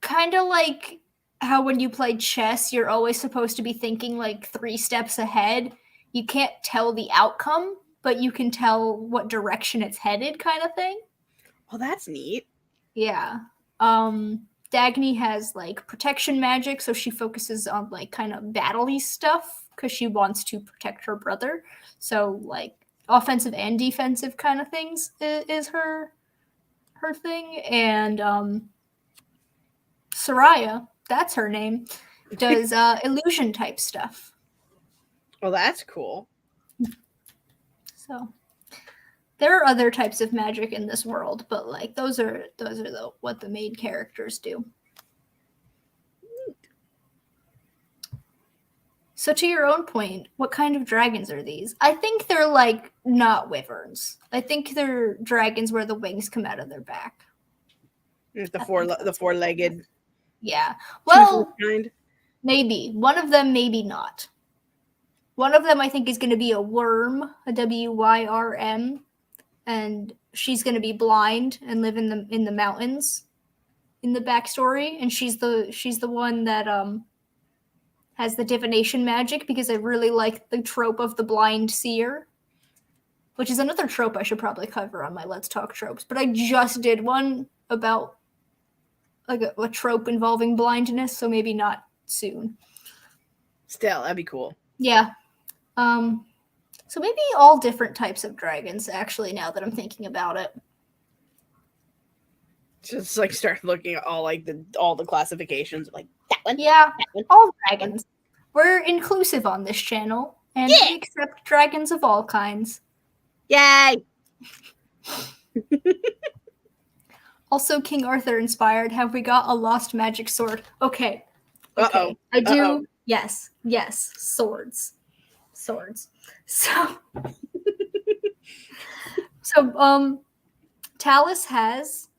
kind of like how when you play chess, you're always supposed to be thinking like 3 steps ahead. You can't tell the outcome, but you can tell what direction it's headed, kind of thing. Well, that's neat. Yeah. Dagny has like protection magic, so she focuses on like kind of battle-y stuff because she wants to protect her brother. So like offensive and defensive kind of things is her thing. And Soraya, that's her name, does illusion type stuff. Well, that's cool. So there are other types of magic in this world, but like those are what the main characters do. So to your own point, what kind of dragons are these? I think they're like not wyverns. I think they're dragons where the wings come out of their back. The four-legged. Yeah. Well, kind. maybe. One of them, maybe not. One of them I think is going to be a worm, a WYRM, and she's going to be blind and live in the mountains in the backstory, and she's the one that has the divination magic, because I really like the trope of the blind seer, which is another trope I should probably cover on my Let's Talk Tropes, but I just did one about like a trope involving blindness, so maybe not soon. Still, that'd be cool. Yeah. So maybe all different types of dragons, actually, now that I'm thinking about it. Just like start looking at all the classifications, like that one. Yeah, that one. all dragons. We're inclusive on this channel, and we accept dragons of all kinds. Yay! Also, King Arthur inspired. Have we got a lost magic sword? Okay. Uh-oh. I do. Uh-oh. Yes. Swords. So, Talus has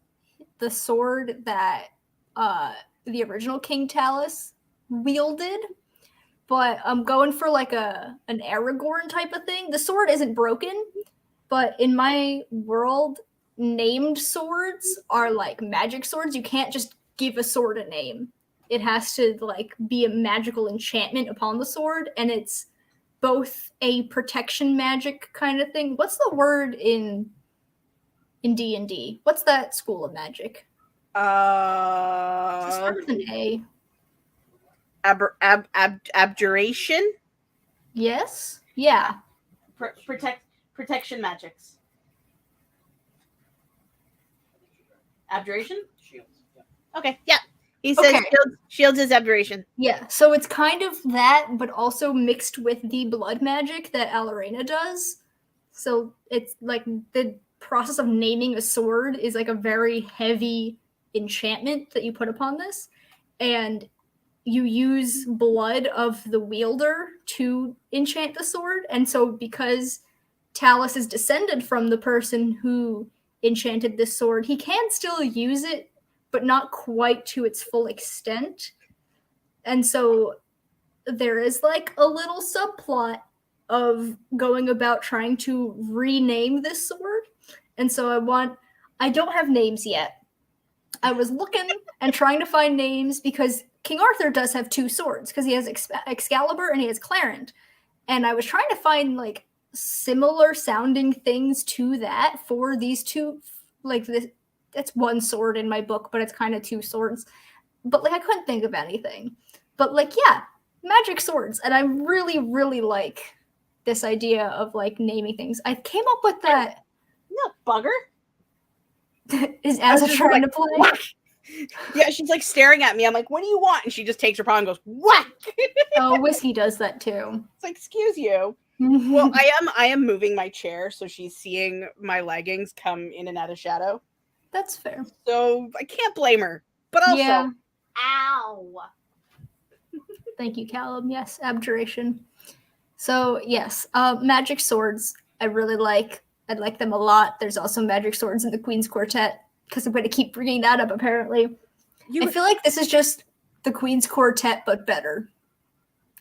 the sword that the original King Talus wielded, but I'm going for like an Aragorn type of thing. The sword isn't broken, but in my world, named swords are like magic swords. You can't just give a sword a name. It has to like be a magical enchantment upon the sword, and it's both a protection magic kind of thing. What's the word in D&D? What's that school of magic? Does it start with an A? Abjuration? Yes? Yeah. Protection magics. Abjuration? Shields. Yeah. Okay, yeah. He says Okay. shields is abjuration. Yeah, so it's kind of that, but also mixed with the blood magic that Alarena does. So it's like the process of naming a sword is like a very heavy enchantment that you put upon this. And you use blood of the wielder to enchant the sword. And so because Talus is descended from the person who enchanted this sword, he can still use it, but not quite to its full extent. And so there is like a little subplot of going about trying to rename this sword. And so I don't have names yet. I was looking and trying to find names because King Arthur does have 2 swords, because he has Excalibur and he has Clarent. And I was trying to find like similar sounding things to that for these 2, like this. It's 1 sword in my book, but it's kind of 2 swords. But like I couldn't think of anything. But like, yeah, magic swords. And I really, really like this idea of like naming things. I came up with that. No, bugger. Is Asa trying to play? Yeah, she's like staring at me. I'm like, what do you want? And she just takes her paw and goes, whack! Oh, Whiskey does that too. It's like, excuse you. Well, I am moving my chair, so she's seeing my leggings come in and out of shadow. That's fair. So I can't blame her. But also, Yeah. Ow. Thank you, Callum. Yes, abjuration. So yes, magic swords I really like. I like them a lot. There's also magic swords in the Queen's Quartet, because I'm going to keep bringing that up apparently. I feel like this is just the Queen's Quartet, but better.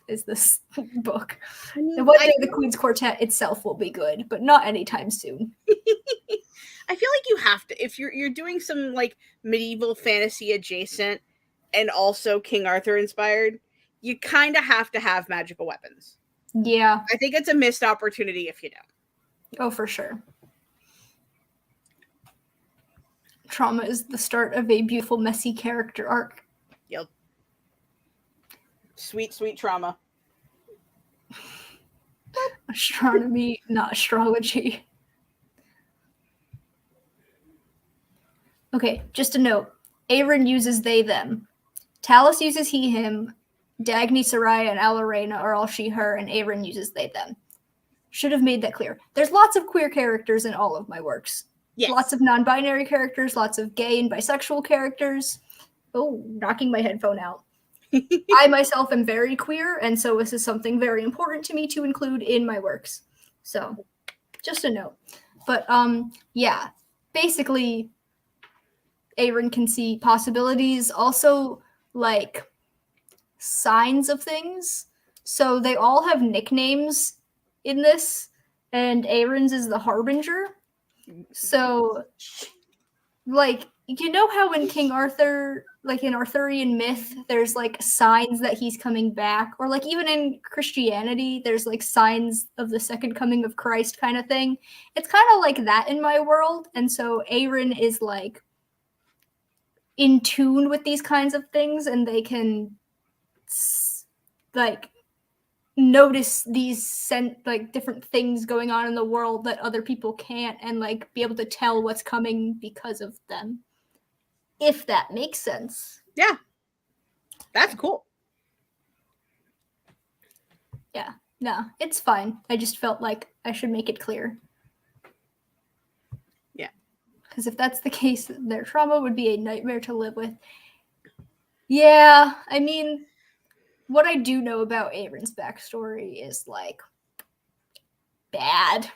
is this book. I mean, And one I day the Queen's Quartet itself will be good, but not anytime soon. I feel like you have to, if you're doing some like medieval fantasy adjacent and also King Arthur inspired, you kind of have to have magical weapons. Yeah. I think it's a missed opportunity if you don't. Oh, for sure. Trauma is the start of a beautiful, messy character arc. Yep. Sweet, sweet trauma. Astronomy, not astrology. Okay, just a note. Aaron uses they, them. Talus uses he, him. Dagny, Soraya, and Alarena are all she, her, and Aaron uses they, them. Should have made that clear. There's lots of queer characters in all of my works. Yes. Lots of non-binary characters, lots of gay and bisexual characters. Oh, knocking my headphone out. I myself am very queer, and so this is something very important to me to include in my works. So, just a note. But, yeah. Basically, Aaron can see possibilities, also, like, signs of things. So they all have nicknames in this, and Aaron's is the Harbinger. So, like, you know how in King Arthur, like in Arthurian myth, there's like signs that he's coming back, or like even in Christianity, there's like signs of the second coming of Christ kind of thing. It's kind of like that in my world, and so Aaron is like in tune with these kinds of things, and they can like notice these like different things going on in the world that other people can't, and like be able to tell what's coming because of them, if that makes sense. Yeah, that's cool. Yeah, no, it's fine. I just felt like I should make it clear. Yeah, because if that's the case, their trauma would be a nightmare to live with. Yeah, I mean, what I do know about Aaron's backstory is like bad.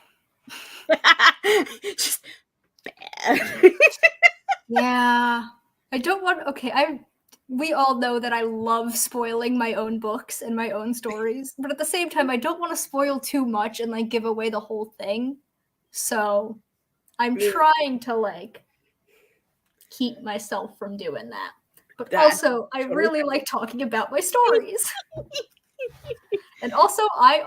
Just bad. Yeah. I don't want we all know that I love spoiling my own books and my own stories, but at the same time I don't want to spoil too much and like give away the whole thing. So I'm trying to like keep myself from doing that. But That's also I totally really like talking about my stories. And also I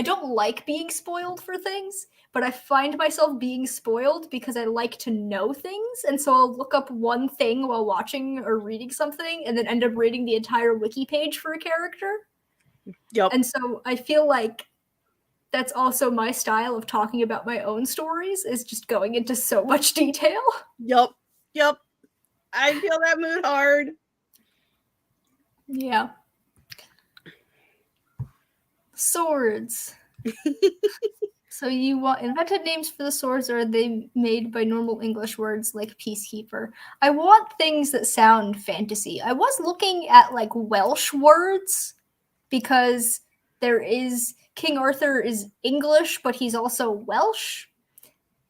don't like being spoiled for things, but I find myself being spoiled because I like to know things, and so I'll look up one thing while watching or reading something and then end up reading the entire wiki page for a character. Yep. And so I feel like that's also my style of talking about my own stories, is just going into so much detail. Yep. I feel that mood hard. Yeah. Swords. So you want invented names for the swords, or are they made by normal English words like peacekeeper? I want things that sound fantasy. I was looking at like Welsh words because there is King Arthur is English, but he's also Welsh.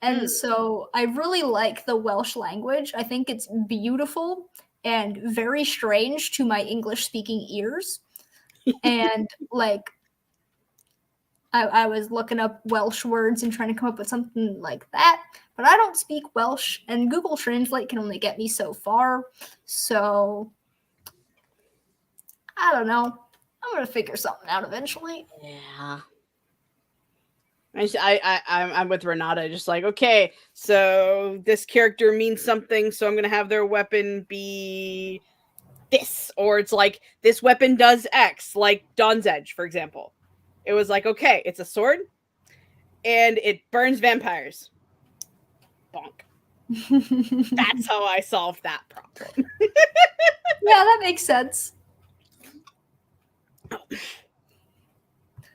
And so I really like the Welsh language. I think it's beautiful and very strange to my English speaking ears. And like I was looking up Welsh words and trying to come up with something like that, but I don't speak Welsh, and Google Translate can only get me so far. So I don't know. I'm gonna figure something out eventually. Yeah. I'm with Renata. Just like, okay, so this character means something, so I'm gonna have their weapon be this, or it's like this weapon does X, like Dawn's Edge, for example. It was like, okay, it's a sword, and it burns vampires. Bonk. That's how I solved that problem. Yeah, that makes sense.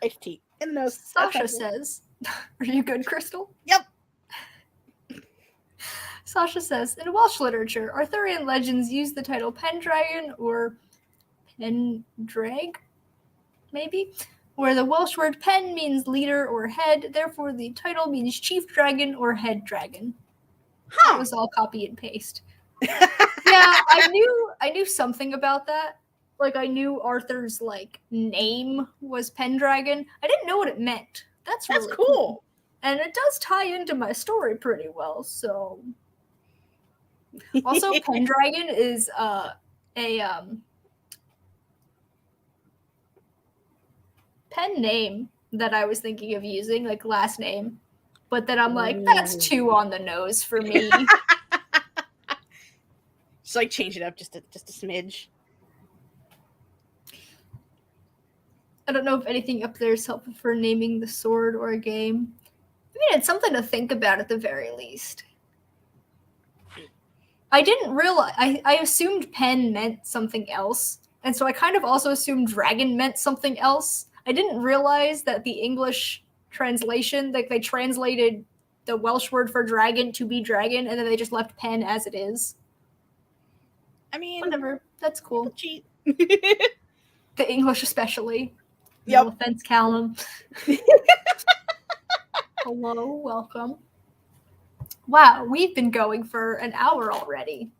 HT in the nose. Sasha says, "Are you good, Crystal?" Yep. Sasha says, in Welsh literature, Arthurian legends use the title Pendragon or Pendrag, maybe, where the Welsh word pen means leader or head, therefore the title means chief dragon or head dragon. Huh. It was all copy and paste. Yeah, I knew something about that. like I knew Arthur's like name was Pendragon. I didn't know what it meant. That's really cool. And it does tie into my story pretty well. So also Pendragon is a pen name that I was thinking of using, like last name. But then I'm like, that's too on the nose for me. Just like change it up just a smidge. I don't know if anything up there is helpful for naming the sword or a game. I mean, it's something to think about at the very least. I didn't realize, I assumed pen meant something else. And so I kind of also assumed dragon meant something else. I didn't realize that the English translation, like they translated the Welsh word for dragon to be dragon, and then they just left pen as it is. I mean, Whatever. That's cool. Cheat. The English especially. Yep. No offense, Callum. Hello, welcome. Wow, we've been going for an hour already.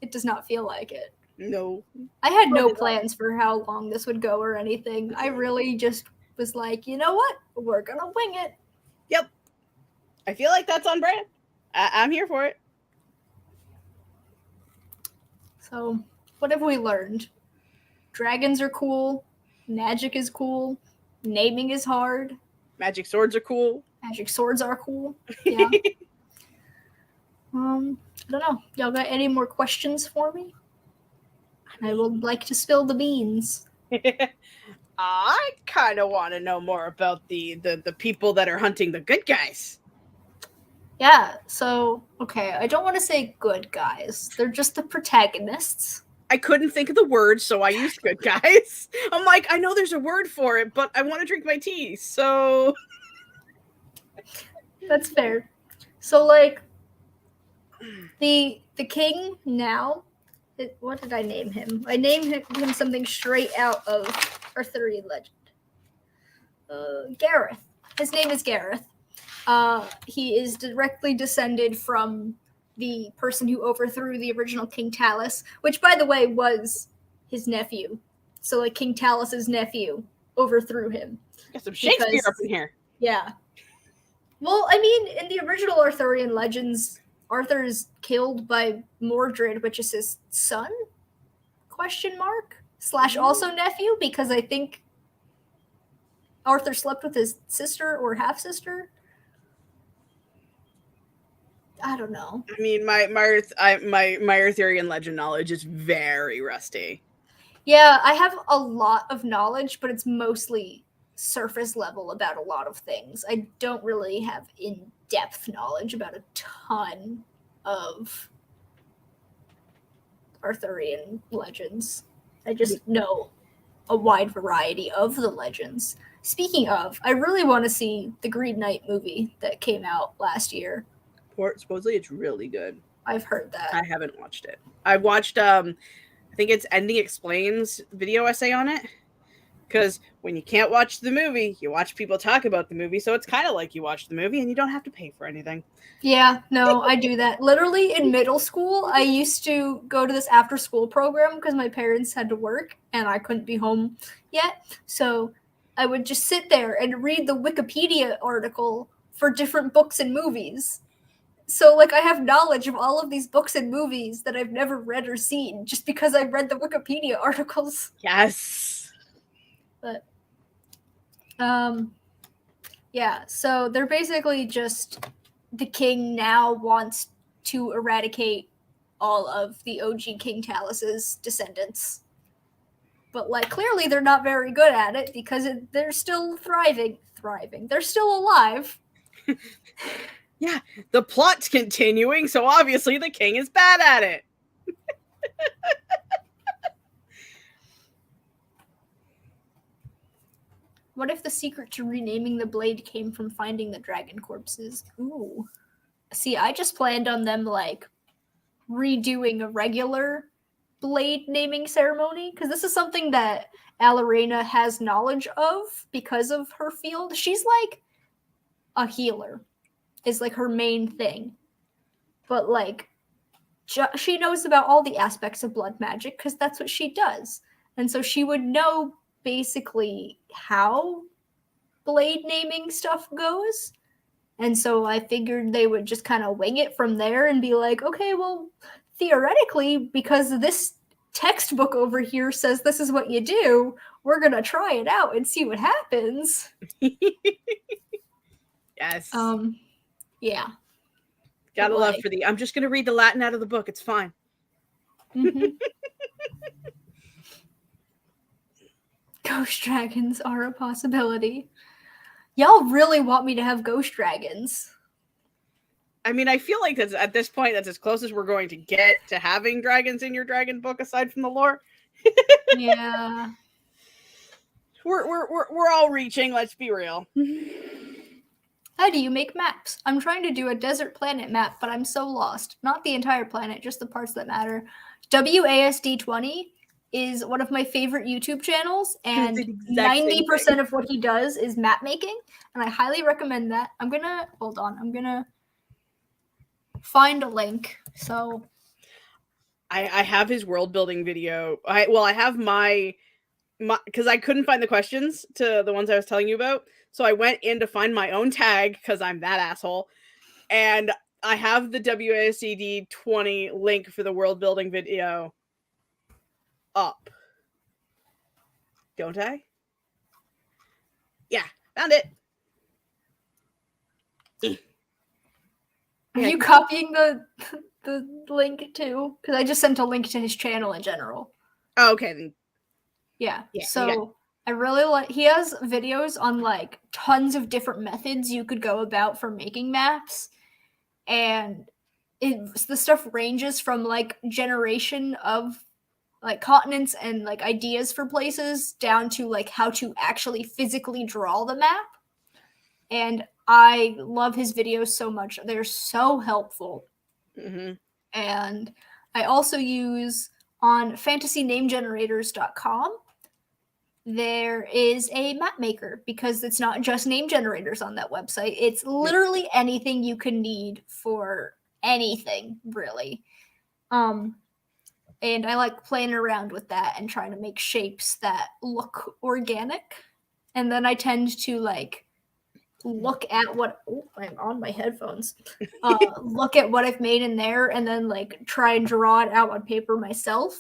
It does not feel like it. No. I had no Probably not. plans for how long this would go or anything. I really just was like, you know what? We're gonna wing it. Yep. I feel like that's on brand. I'm here for it. So, what have we learned? Dragons are cool. Magic is cool. Naming is hard. Magic swords are cool. Magic swords are cool. Yeah. I don't know. Y'all got any more questions for me? I would like to spill the beans. I kind of want to know more about the people that are hunting the good guys. Yeah, so, okay, I don't want to say good guys. They're just the protagonists. I couldn't think of the word, so I used good guys. I'm like, I know there's a word for it, but I want to drink my tea, so... That's fair. So, like, the king now, what did I name him? I named him something straight out of Arthurian legend. Gareth. His name is Gareth. He is directly descended from the person who overthrew the original King Talus, which, by the way, was his nephew. So, like, King Talus's nephew overthrew him. Got some Shakespeare up in here. Yeah. Well, I mean, in the original Arthurian legends, Arthur is killed by Mordred, which is his son? Question mark? / also nephew, because I think Arthur slept with his sister or half-sister. I don't know. I mean, my Arthurian legend knowledge is very rusty. Yeah, I have a lot of knowledge, but it's mostly surface level about a lot of things. I don't really have in-depth knowledge about a ton of Arthurian legends. I just know a wide variety of the legends. Speaking of, I really want to see the Green Knight movie that came out last year. Supposedly it's really good. I've heard that. I haven't watched it. I watched I think it's Ending Explains video essay on it. Because when you can't watch the movie, you watch people talk about the movie, so it's kind of like you watch the movie and you don't have to pay for anything. Yeah, no, I do that. Literally in middle school, I used to go to this after school program because my parents had to work and I couldn't be home yet. So I would just sit there and read the Wikipedia article for different books and movies. So, like, I have knowledge of all of these books and movies that I've never read or seen just because I read the Wikipedia articles. Yes. But, yeah, so they're basically just the king now wants to eradicate all of the OG King Talus's descendants. But, like, clearly they're not very good at it because they're still thriving. They're still alive. Yeah, the plot's continuing, so obviously the king is bad at it. What if the secret to renaming the blade came from finding the dragon corpses? Ooh. See, I just planned on them, like, redoing a regular blade naming ceremony, because this is something that Alarena has knowledge of because of her field. She's, like, a healer, is, like, her main thing. But, like, she knows about all the aspects of blood magic, because that's what she does. And so she would know basically how blade naming stuff goes. And so I figured they would just kind of wing it from there and be like, okay, well, theoretically, because this textbook over here says this is what you do, we're going to try it out and see what happens. Yes. Yeah. Gotta but love like- for the. I'm just gonna read the Latin out of the book. It's fine. Mhm. Ghost dragons are a possibility. Y'all really want me to have ghost dragons. I mean, I feel like that's at this point that's as close as we're going to get to having dragons in your dragon book, aside from the lore. Yeah. We're all reaching. Let's be real. How do you make maps? I'm trying to do a desert planet map, but I'm so lost. Not the entire planet, just the parts that matter. WASD20 is one of my favorite YouTube channels, and Did the exact same 90% thing. of what he does is map making, and I highly recommend that. I'm gonna find a link. So I have his world building video. I have my because I couldn't find the questions to the ones I was telling you about. So I went in to find my own tag because I'm that asshole. And I have the WASD 20 link for the world building video up. Don't I? Yeah, found it. are you copying the link too? Because I just sent a link to his channel in general. Oh, okay, then. Yeah. Yeah, So I really like. He has videos on like tons of different methods you could go about for making maps, and the stuff ranges from like generation of like continents and like ideas for places down to like how to actually physically draw the map. And I love his videos so much. They're so helpful. Mm-hmm. And I also use on fantasynamegenerators.com. There is a map maker because it's not just name generators on that website. It's literally anything you can need for anything, really. And I like playing around with that and trying to make shapes that look organic. And then I tend to like look at what I'm on my headphones. Look at what I've made in there and then like try and draw it out on paper myself.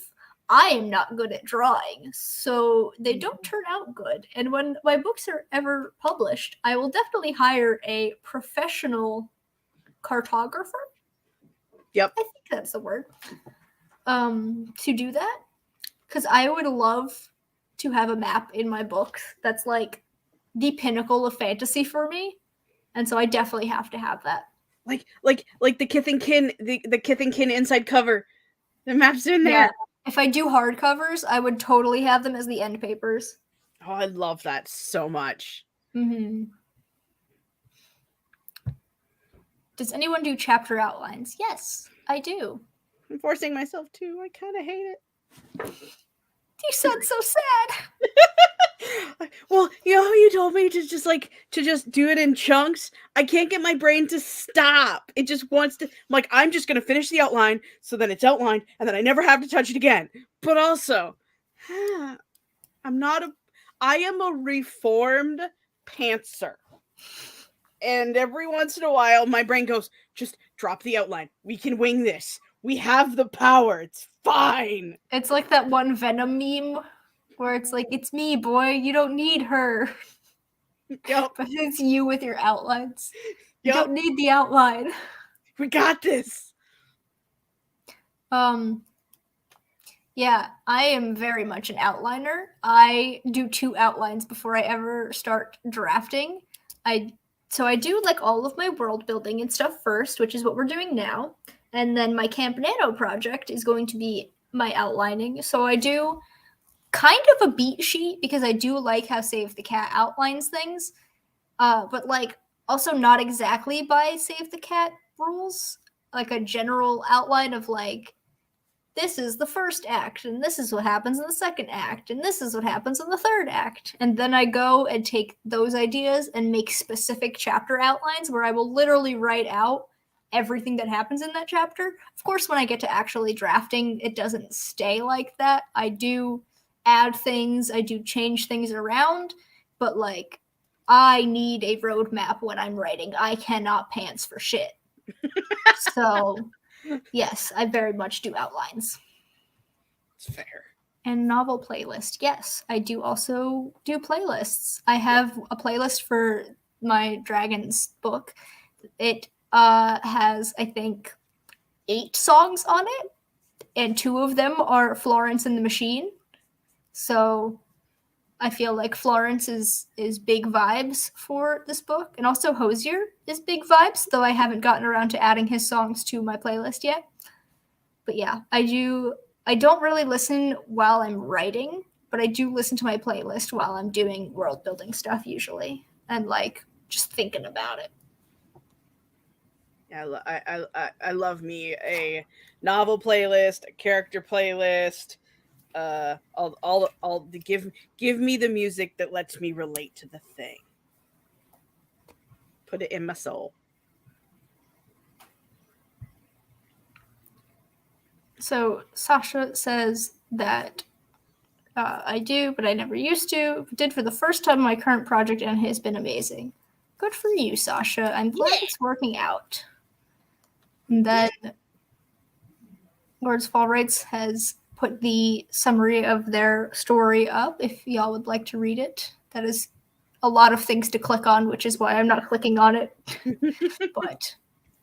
I am not good at drawing, so they don't turn out good. And when my books are ever published, I will definitely hire a professional cartographer. Yep. I think that's the word. To do that, because I would love to have a map in my books that's like the pinnacle of fantasy for me, and so I definitely have to have that. Like the Kith and Kin, the Kith and Kin inside cover. The map's in there. Yeah. If I do hardcovers, I would totally have them as the end papers. Oh, I love that so much. Mm-hmm. Does anyone do chapter outlines? Yes, I do. I'm forcing myself to. I kind of hate it. You sound so sad. Well, you know how you told me to just do it in chunks? I can't get my brain to stop. It just wants to. I'm like, I'm just gonna finish the outline so then it's outlined and then I never have to touch it again. But also, I am a reformed pantser. And every once in a while, my brain goes, just drop the outline. We can wing this. We have the power. It's fine. It's like that one Venom meme where it's like, it's me, boy. You don't need her. Yep. But it's you with your outlines. You Yep. don't need the outline. We got this. Yeah, I am very much an outliner. I do 2 outlines before I ever start drafting. So I do like all of my world building and stuff first, which is what we're doing now. And then my Camp Nano project is going to be my outlining. So I do kind of a beat sheet because I do like how Save the Cat outlines things. But like also not exactly by Save the Cat rules. Like a general outline of like, this is the first act, and this is what happens in the second act, and this is what happens in the third act. And then I go and take those ideas and make specific chapter outlines where I will literally write out everything that happens in that chapter. Of course, when I get to actually drafting, it doesn't stay like that. I do add things, I do change things around, but like I need a roadmap when I'm writing. I cannot pants for shit. So yes, I very much do outlines. It's fair. And novel playlist. Yes, I do also do playlists. I have a playlist for my Dragons book. It has, I think, 8 songs on it, and 2 of them are Florence and the Machine. So I feel like Florence is big vibes for this book, and also Hosier is big vibes, though I haven't gotten around to adding his songs to my playlist yet. But yeah, I don't really listen while I'm writing, but I do listen to my playlist while I'm doing world building stuff usually, and like just thinking about it. Yeah, I love me a novel playlist, a character playlist. I'll give me the music that lets me relate to the thing. Put it in my soul. So Sasha says that I do, but I never used to. Did for the first time in my current project, and it has been amazing. Good for you, Sasha. I'm glad it's working out. And then Lord's Fall Rights has put the summary of their story up if y'all would like to read it. That is a lot of things to click on, which is why I'm not clicking on it. But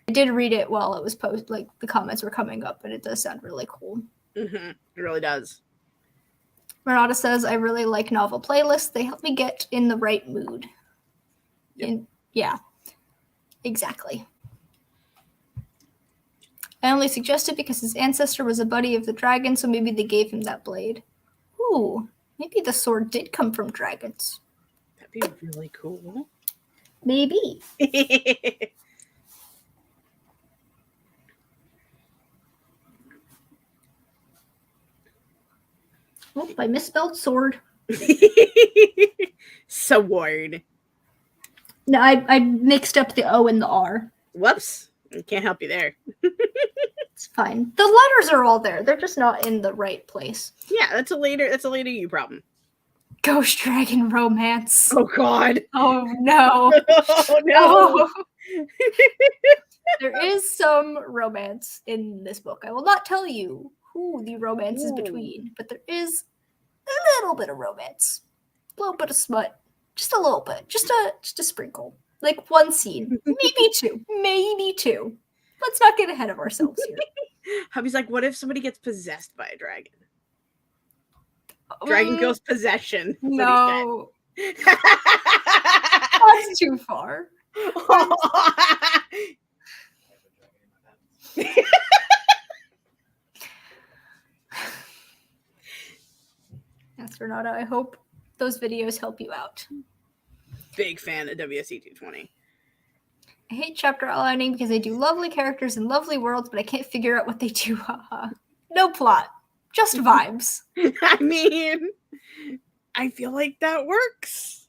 I did read it while it was posted, like the comments were coming up, and it does sound really cool. Mm-hmm. It really does. Renata says, I really like novel playlists. They help me get in the right mood. Yep. Yeah, exactly. I only suggest it because his ancestor was a buddy of the dragon, so maybe they gave him that blade. Ooh, maybe the sword did come from dragons. That'd be really cool. Maybe. Oh, I misspelled sword. Sword. No, I mixed up the O and the R. Whoops. I can't help you there. It's fine. The letters are all there. They're just not in the right place. Yeah, that's a later you problem. Ghost Dragon Romance. Oh God. Oh no. Oh no. Oh. There is some romance in this book. I will not tell you who the romance is between, but there is a little bit of romance. A little bit of smut. Just a little bit. Just a sprinkle. Like one scene. Maybe two. Maybe two. Let's not get ahead of ourselves here. Hubby's like, what if somebody gets possessed by a dragon? Dragon Ghost possession. No. That's too far. That's Renata. I hope those videos help you out. Big fan of WSE 220. I hate chapter outlining because they do lovely characters and lovely worlds, but I can't figure out what they do. No plot. Just vibes. I mean, I feel like that works.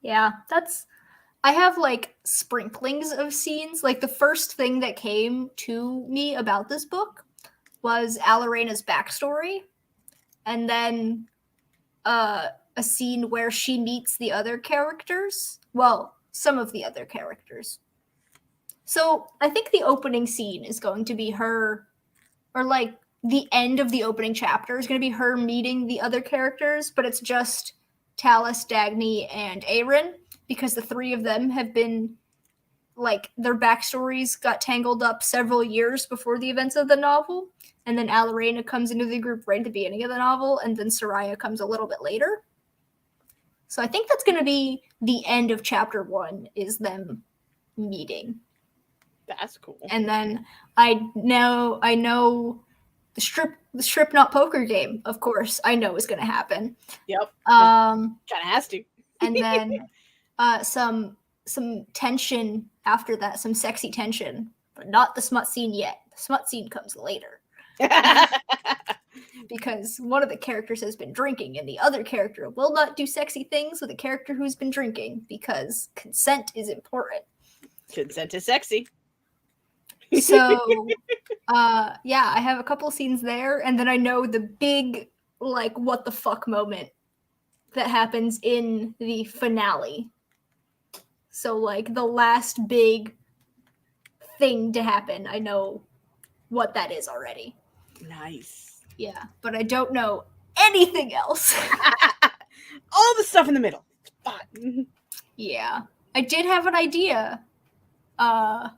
Yeah, I have like sprinklings of scenes. Like the first thing that came to me about this book was Alarena's backstory, and then a scene where she meets the other characters. Well, some of the other characters. So I think the opening scene is going to be her, or like the end of the opening chapter is going to be her meeting the other characters, but it's just Talus, Dagny, and Aaron, because the 3 of them have been, like, their backstories got tangled up several years before the events of the novel, and then Alarena comes into the group right at the beginning of the novel, and then Soraya comes a little bit later. So I think that's going to be the end of chapter 1, is them meeting. That's cool. And then I know the strip not poker game, of course, I know is going to happen. Yep. Kind of has to. And then some tension after that, some sexy tension, but not the smut scene yet. The smut scene comes later. Because one of the characters has been drinking, and the other character will not do sexy things with a character who's been drinking, because consent is important. Consent is sexy. So, yeah, I have a couple scenes there, and then I know the big, like, what the fuck moment that happens in the finale. So, like, the last big thing to happen, I know what that is already. Nice. Yeah, but I don't know anything else. All the stuff in the middle. Fun. Yeah. I did have an idea a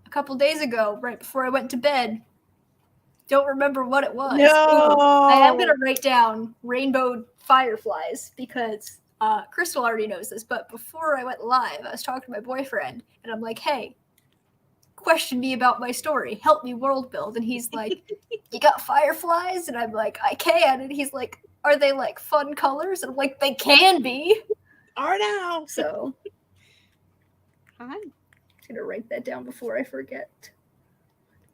couple days ago, right before I went to bed. Don't remember what it was. No. I am going to write down rainbow fireflies because Crystal already knows this, but before I went live, I was talking to my boyfriend, and I'm like, hey, question me about my story. Help me world build. And he's like, you got fireflies? And I'm like, I can. And he's like, are they like fun colors? And I'm like, they can be. Are now. So Hi. I'm going to write that down before I forget.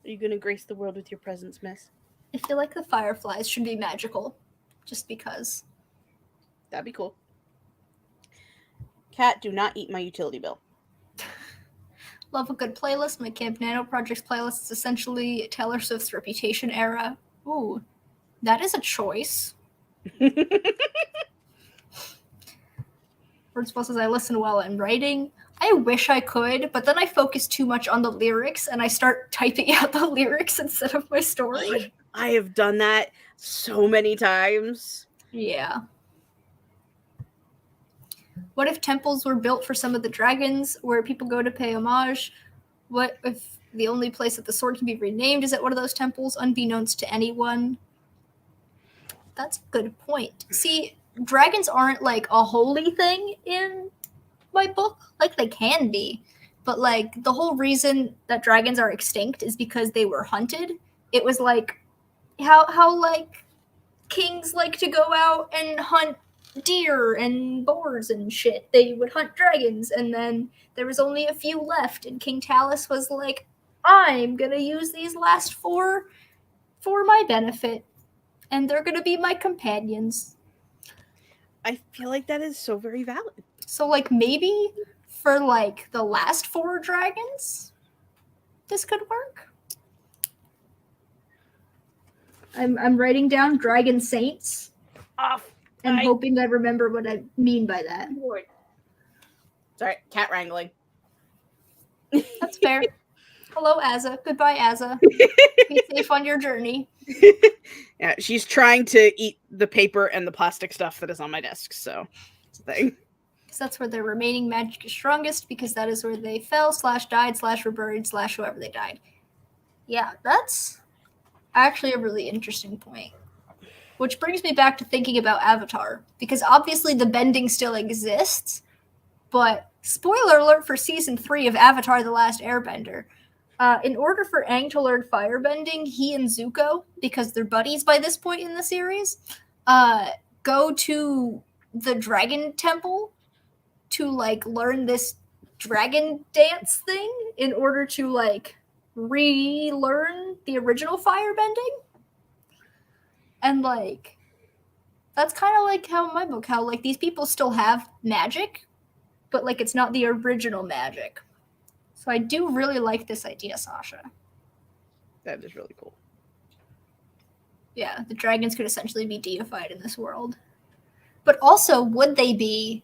Are you going to grace the world with your presence, miss? I feel like the fireflies should be magical, just because. That'd be cool. Cat, do not eat my utility bill. Love a good playlist. My Camp Nano Projects playlist is essentially Taylor Swift's Reputation era. Ooh, that is a choice. Wordswell says, I listen while I'm writing. I wish I could, but then I focus too much on the lyrics and I start typing out the lyrics instead of my story. I have done that so many times. Yeah. What if temples were built for some of the dragons where people go to pay homage? What if the only place that the sword can be renamed is at one of those temples, unbeknownst to anyone? That's a good point. See, dragons aren't like a holy thing in my book. Like, they can be. But like, the whole reason that dragons are extinct is because they were hunted. It was like how like kings like to go out and hunt deer and boars and shit. They would hunt dragons, and then there was only a few left, and King Talus was like, I'm gonna use these last four for my benefit, and they're gonna be my companions. I feel like that is so very valid. So like, maybe for like the last 4 dragons this could work. I'm writing down dragon saints Off. and hoping I remember what I mean by that. Sorry, cat wrangling. That's fair. Hello, Azza. Goodbye, Azza. Be safe on your journey. Yeah, she's trying to eat the paper and the plastic stuff that is on my desk, so it's a thing. Because that's where their remaining magic is strongest, because that is where they fell, /died, /were buried, /whoever they died. Yeah, that's actually a really interesting point. Which brings me back to thinking about Avatar, because obviously the bending still exists, but spoiler alert for season 3 of Avatar: The Last Airbender. In order for Aang to learn firebending, he and Zuko, because they're buddies by this point in the series, go to the dragon temple to like learn this dragon dance thing in order to like relearn the original firebending. And like, that's kind of like how in my book, how like these people still have magic, but like it's not the original magic. So I do really like this idea, Sasha. That is really cool. Yeah, the dragons could essentially be deified in this world. But also, would they be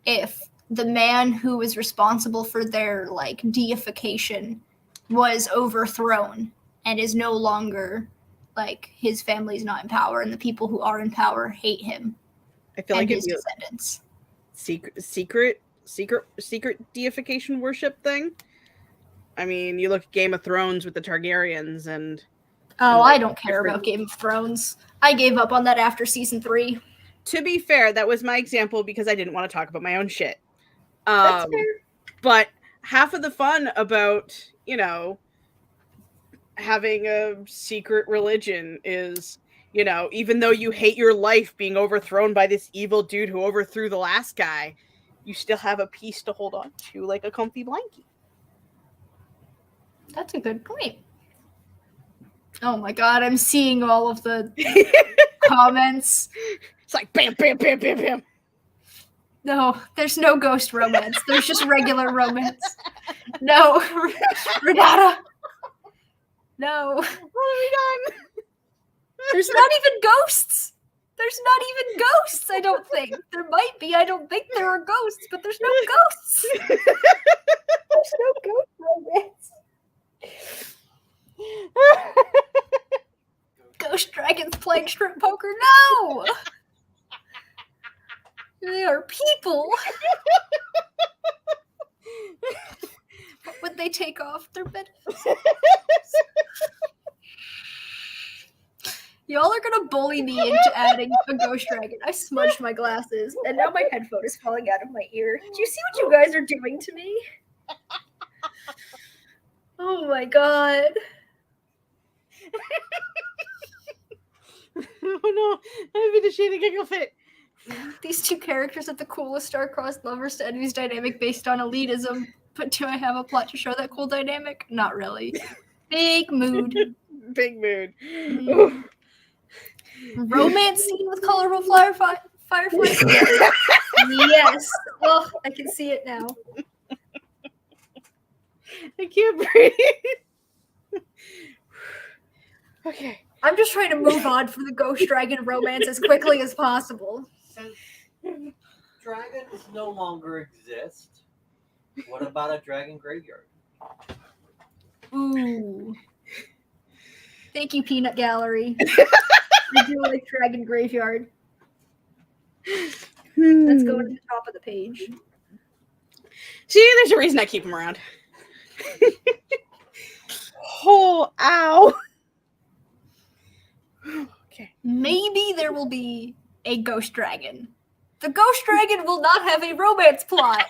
if the man who was responsible for their like deification was overthrown and is no longer, like, his family's not in power and the people who are in power hate him I feel and like his it's descendants? secret deification worship thing. I mean, you look at Game of Thrones with the Targaryens and Oh, I don't care about Game of Thrones. I gave up on that after season 3. to be fair, that was my example because I didn't want to talk about my own shit. That's fair. But half of the fun about, you know, having a secret religion is, you know, even though you hate your life being overthrown by this evil dude who overthrew the last guy, you still have a piece to hold on to, like a comfy blankie. That's a good point. Oh my god, I'm seeing all of the comments. It's like bam, bam, bam, bam, bam. No, there's no ghost romance. There's just regular romance. No, Renata, No. What have we done? There's not even ghosts. There's not even ghosts, I don't think. There might be. I don't think there are ghosts, but there's no ghosts. There's no ghost romance. Ghost dragons playing shrimp poker? No! They are people. What would they take off their benefits? Y'all are gonna bully me into adding a ghost dragon. I smudged my glasses, and now my headphone is falling out of my ear. Do you see what you guys are doing to me? Oh my god. Oh no, I'm in a shady giggle fit. These two characters have the coolest star-crossed lovers to enemies dynamic based on elitism. But do I have a plot to show that cool dynamic? Not really. Big mood. Big mood. Mm. Romance scene with colorful fireflies? Yes. Oh, I can see it now. I can't breathe. Okay. I'm just trying to move on from the ghost dragon romance as quickly as possible. Since dragons no longer exist, what about a dragon graveyard? Ooh. Thank you, Peanut Gallery. I do like Dragon Graveyard. Let's go to the top of the page. See, there's a reason I keep them around. Oh, ow. Okay. Maybe there will be a ghost dragon. The ghost dragon will not have a romance plot.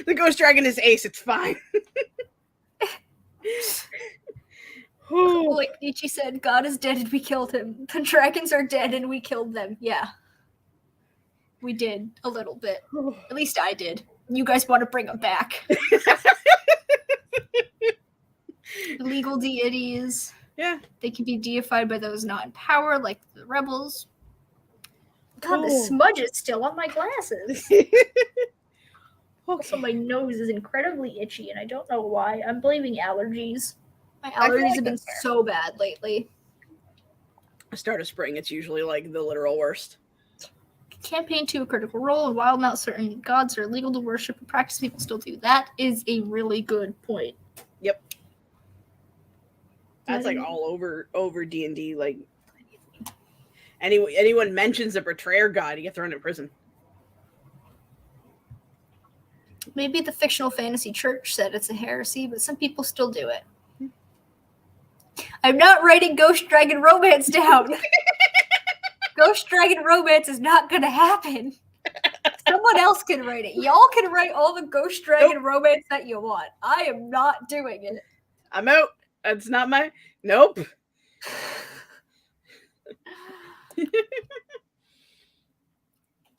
The ghost dragon is ace, it's fine. Like Nietzsche said, God is dead and we killed him. The dragons are dead and we killed them. Yeah. We did a little bit. At least I did. You guys want to bring them back. Legal deities. Yeah. They can be deified by those not in power, like the rebels. God, the Oh. smudge is still on my glasses. Also, Okay. my nose is incredibly itchy, and I don't know why. I'm blaming allergies. My I feel allergies like have been that's fair. so bad lately. Start of spring, it's usually like the literal worst. Campaign to a critical role, and while not certain gods are illegal to worship and practice, people still do. That is a really good point. Yep. That's like all over D&D. Like anyone mentions a betrayer god, you get thrown in prison. Maybe the fictional fantasy church said it's a heresy, but some people still do it. I'm not writing Ghost Dragon romance down. Ghost Dragon romance is not going to happen. Someone else can write it. Y'all can write all the Ghost Dragon romance that you want. I am not doing it. I'm out. That's not my. Nope.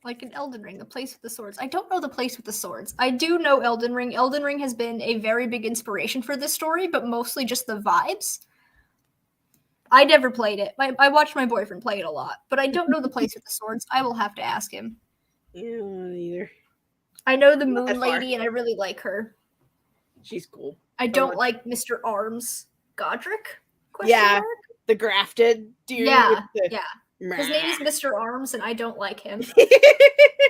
Like in Elden Ring, the place with the swords. I don't know the place with the swords. I do know Elden Ring. Elden Ring has been a very big inspiration for this story, but mostly just the vibes. I never played it. I watched my boyfriend play it a lot, but I don't know the place with the swords. I will have to ask him. Yeah, either. I know the Not that Moon far. Lady, and I really like her. She's cool. I don't like Mr. Arms. Godric? Yeah. Mark? The grafted dude. Yeah, with the... yeah. His name is Mr. Arms, and I don't like him.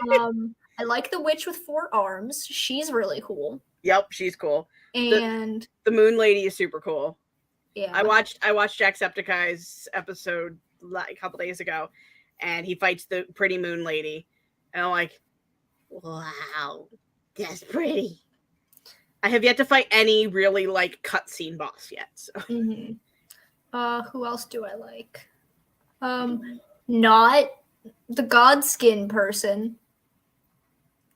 I like the witch with 4 arms. She's really cool. Yep, she's cool. And The Moon Lady is super cool. yeah, I watched Jacksepticeye's episode like a couple days ago, and he fights the pretty Moon Lady, and I'm like, wow, that's pretty. I have yet to fight any really like cutscene boss yet. So. Mm-hmm. Who else do I like? Not the Godskin person.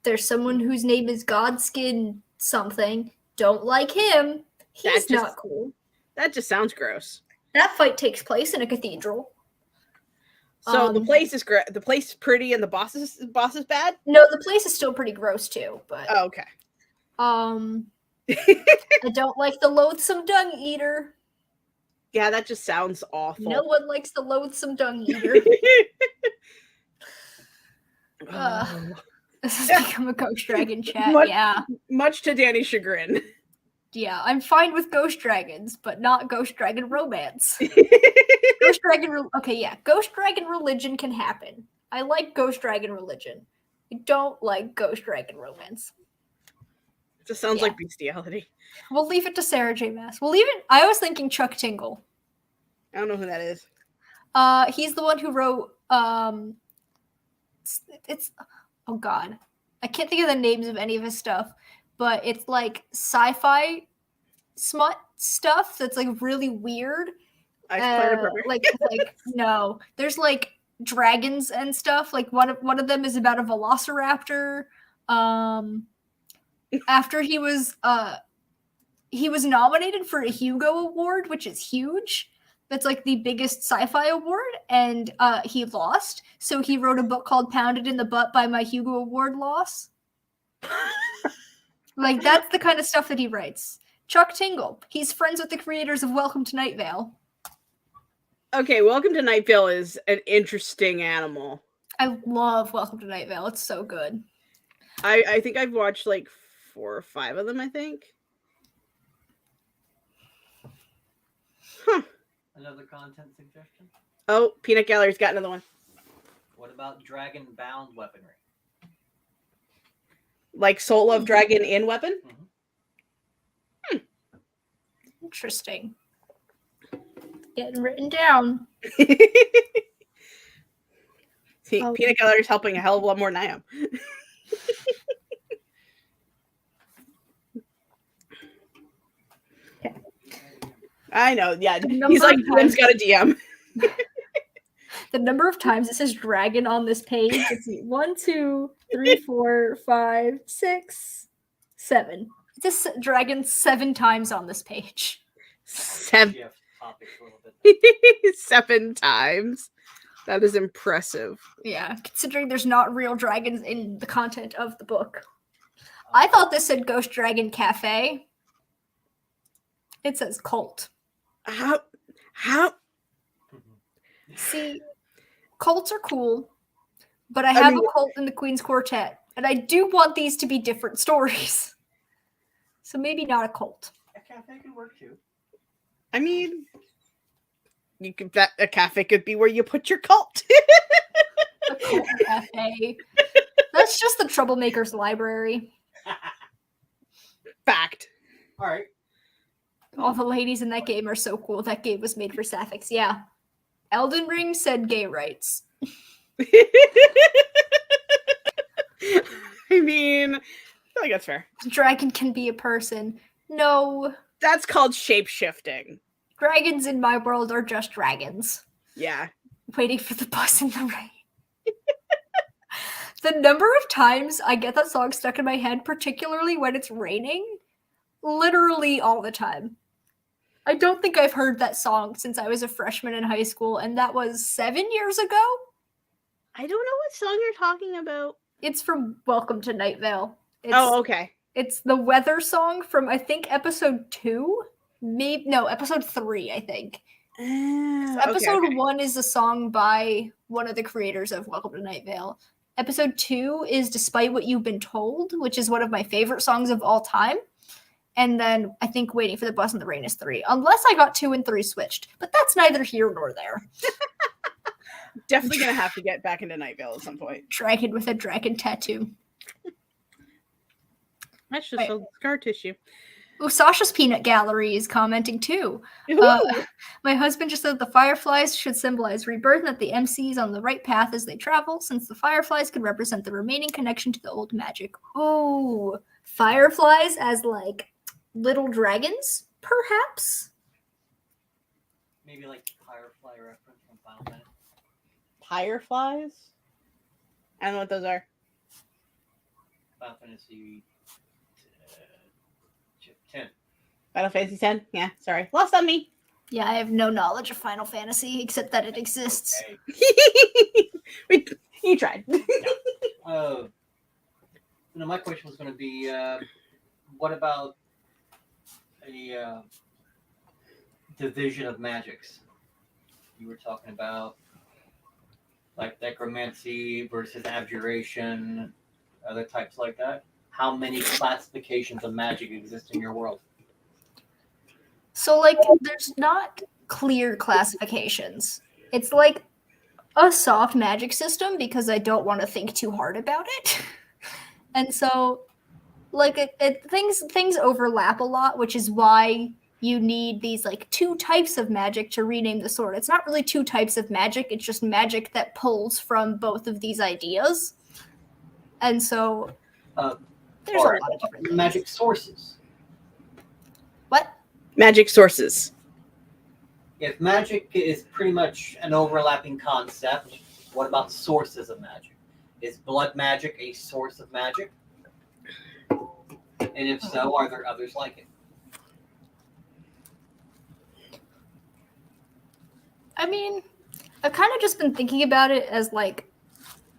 There's someone whose name is Godskin something. Don't like him. He's not cool. That just sounds gross. That fight takes place in a cathedral. So the place is the place is pretty, and the boss is bad. No, the place is still pretty gross too. But Oh, okay. I don't like the loathsome dung eater. Yeah, that just sounds awful. No one likes the loathsome dung eater. This has become a Ghost Dragon chat. Much- Yeah. Much to Danny's chagrin. Yeah, I'm fine with ghost dragons, but not ghost dragon romance. Ghost dragon. Okay, yeah, ghost dragon religion can happen. I like ghost dragon religion. I don't like ghost dragon romance. It just sounds Yeah. like bestiality. We'll leave it to Sarah J. Maas. We'll leave it. I was thinking Chuck Tingle. I don't know who that is. He's the one who wrote. It's oh god, I can't think of the names of any of his stuff, but it's like sci-fi smut stuff that's like really weird. I Clara Brother. Like no, there's like dragons and stuff. Like one of them is about a velociraptor. After he was nominated for a Hugo Award, which is huge. That's like the biggest sci-fi award, and he lost. So he wrote a book called "Pounded in the Butt by My Hugo Award Loss." Like that's the kind of stuff that he writes. Chuck Tingle. He's friends with the creators of Welcome to Night Vale. Okay, Welcome to Night Vale is an interesting animal. I love Welcome to Night Vale. It's so good. I think I've watched like 4 or 5 of them, I think. Huh. Another content suggestion? Oh, Peanut Gallery's got another one. What about dragon-bound weaponry? Like Soul of Dragon in weapon? Interesting. Getting written down. See, Oh. Peanut Gallery's helping a hell of a lot more than I am. I know, yeah. He's like, Lynn's got a DM. The number of times it says dragon on this page. Let's see. 1, 2, 3, 4, 5, 6, 7. It says dragon 7 times on this page. 7 Shift topics a little bit. 7 times. That is impressive. Yeah, considering there's not real dragons in the content of the book. I thought this said Ghost Dragon Cafe. It says cult. How? See, cults are cool, but I have mean- a cult in the Queen's Quartet, and I do want these to be different stories. So maybe not a cult. A cafe could work too. I mean, you could bet a cafe could be where you put your cult. A cult cafe. That's just the Troublemaker's Library. Fact. All right. All the ladies in that game are so cool. That game was made for sapphics. Yeah. Elden Ring said gay rights. I mean, I feel like that's fair. Dragon can be a person. No. That's called shape-shifting. Dragons in my world are just dragons. Yeah. Waiting for the bus in the rain. The number of times I get that song stuck in my head, particularly when it's raining, literally all the time. I don't think I've heard that song since I was a freshman in high school, and that was 7 years ago. I don't know what song you're talking about. It's from Welcome to Night Vale. Oh, okay. It's the weather song from, I think, episode 2? Maybe, no, episode 3, I think. Episode 1 is a song by one of the creators of Welcome to Night Vale. Episode 2 is Despite What You've Been Told, which is one of my favorite songs of all time. And then I think Waiting for the Bus in the Rain is 3. Unless I got 2 and 3 switched. But that's neither here nor there. Definitely gonna have to get back into Night Vale at some point. Dragon with a dragon tattoo. That's just a scar tissue. Oh, Sasha's Peanut Gallery is commenting too. My husband just said the fireflies should symbolize rebirth and that the MC is on the right path as they travel, since the fireflies could represent the remaining connection to the old magic. Oh, fireflies as like little dragons, perhaps? Maybe like Firefly reference from Final Fantasy. Fireflies? I don't know what those are. Final Fantasy 10. Final Fantasy 10? Yeah, sorry. Lost on me. Yeah, I have no knowledge of Final Fantasy except that it exists. Okay. You tried. My question was going to be, what about a division of magics? You were talking about like necromancy versus abjuration, other types like that. How many classifications of magic exist in your world? So, like, there's not clear classifications. It's like a soft magic system because I don't want to think too hard about it. And so, like, things overlap a lot, which is why you need these, like, two types of magic to rename the sword. It's not really two types of magic, it's just magic that pulls from both of these ideas. And so, there's a Or lot of different things. magic sources. What? Magic sources. If magic is pretty much an overlapping concept, what about sources of magic? Is blood magic a source of magic? And if so, are there others like it? I mean, I've kind of just been thinking about it as, like,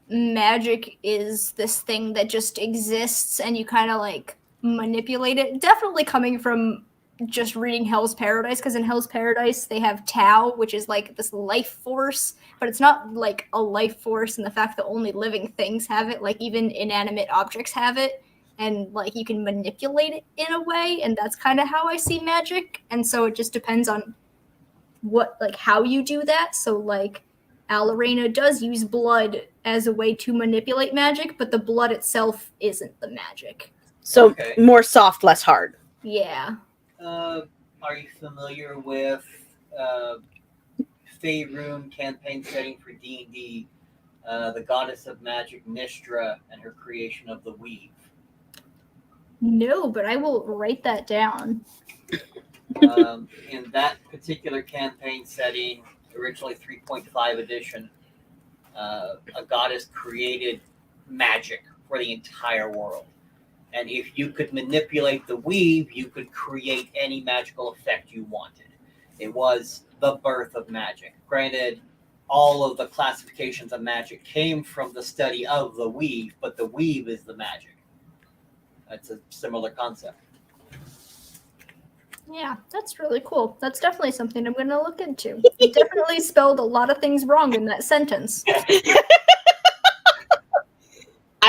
magic is this thing that just exists and you kind of, like, manipulate it. Definitely coming from just reading Hell's Paradise, because in Hell's Paradise they have Tao, which is, like, this life force, but it's not, like, a life force in the fact that only living things have it. Like, even inanimate objects have it. And, like, you can manipulate it in a way, and that's kind of how I see magic. And so it just depends on what, like, how you do that. So, like, Alarena does use blood as a way to manipulate magic, but the blood itself isn't the magic. So Okay. more soft, less hard. Yeah. Are you familiar with Faerun campaign setting for D&D, the goddess of magic Nistra and her creation of the weave? No, but I will write that down. In that particular campaign setting, originally 3.5 edition, a goddess created magic for the entire world. And if you could manipulate the weave, you could create any magical effect you wanted. It was the birth of magic. Granted, all of the classifications of magic came from the study of the weave, but the weave is the magic. That's a similar concept. Yeah, that's really cool. That's definitely something I'm going to look into. You definitely spelled a lot of things wrong in that sentence.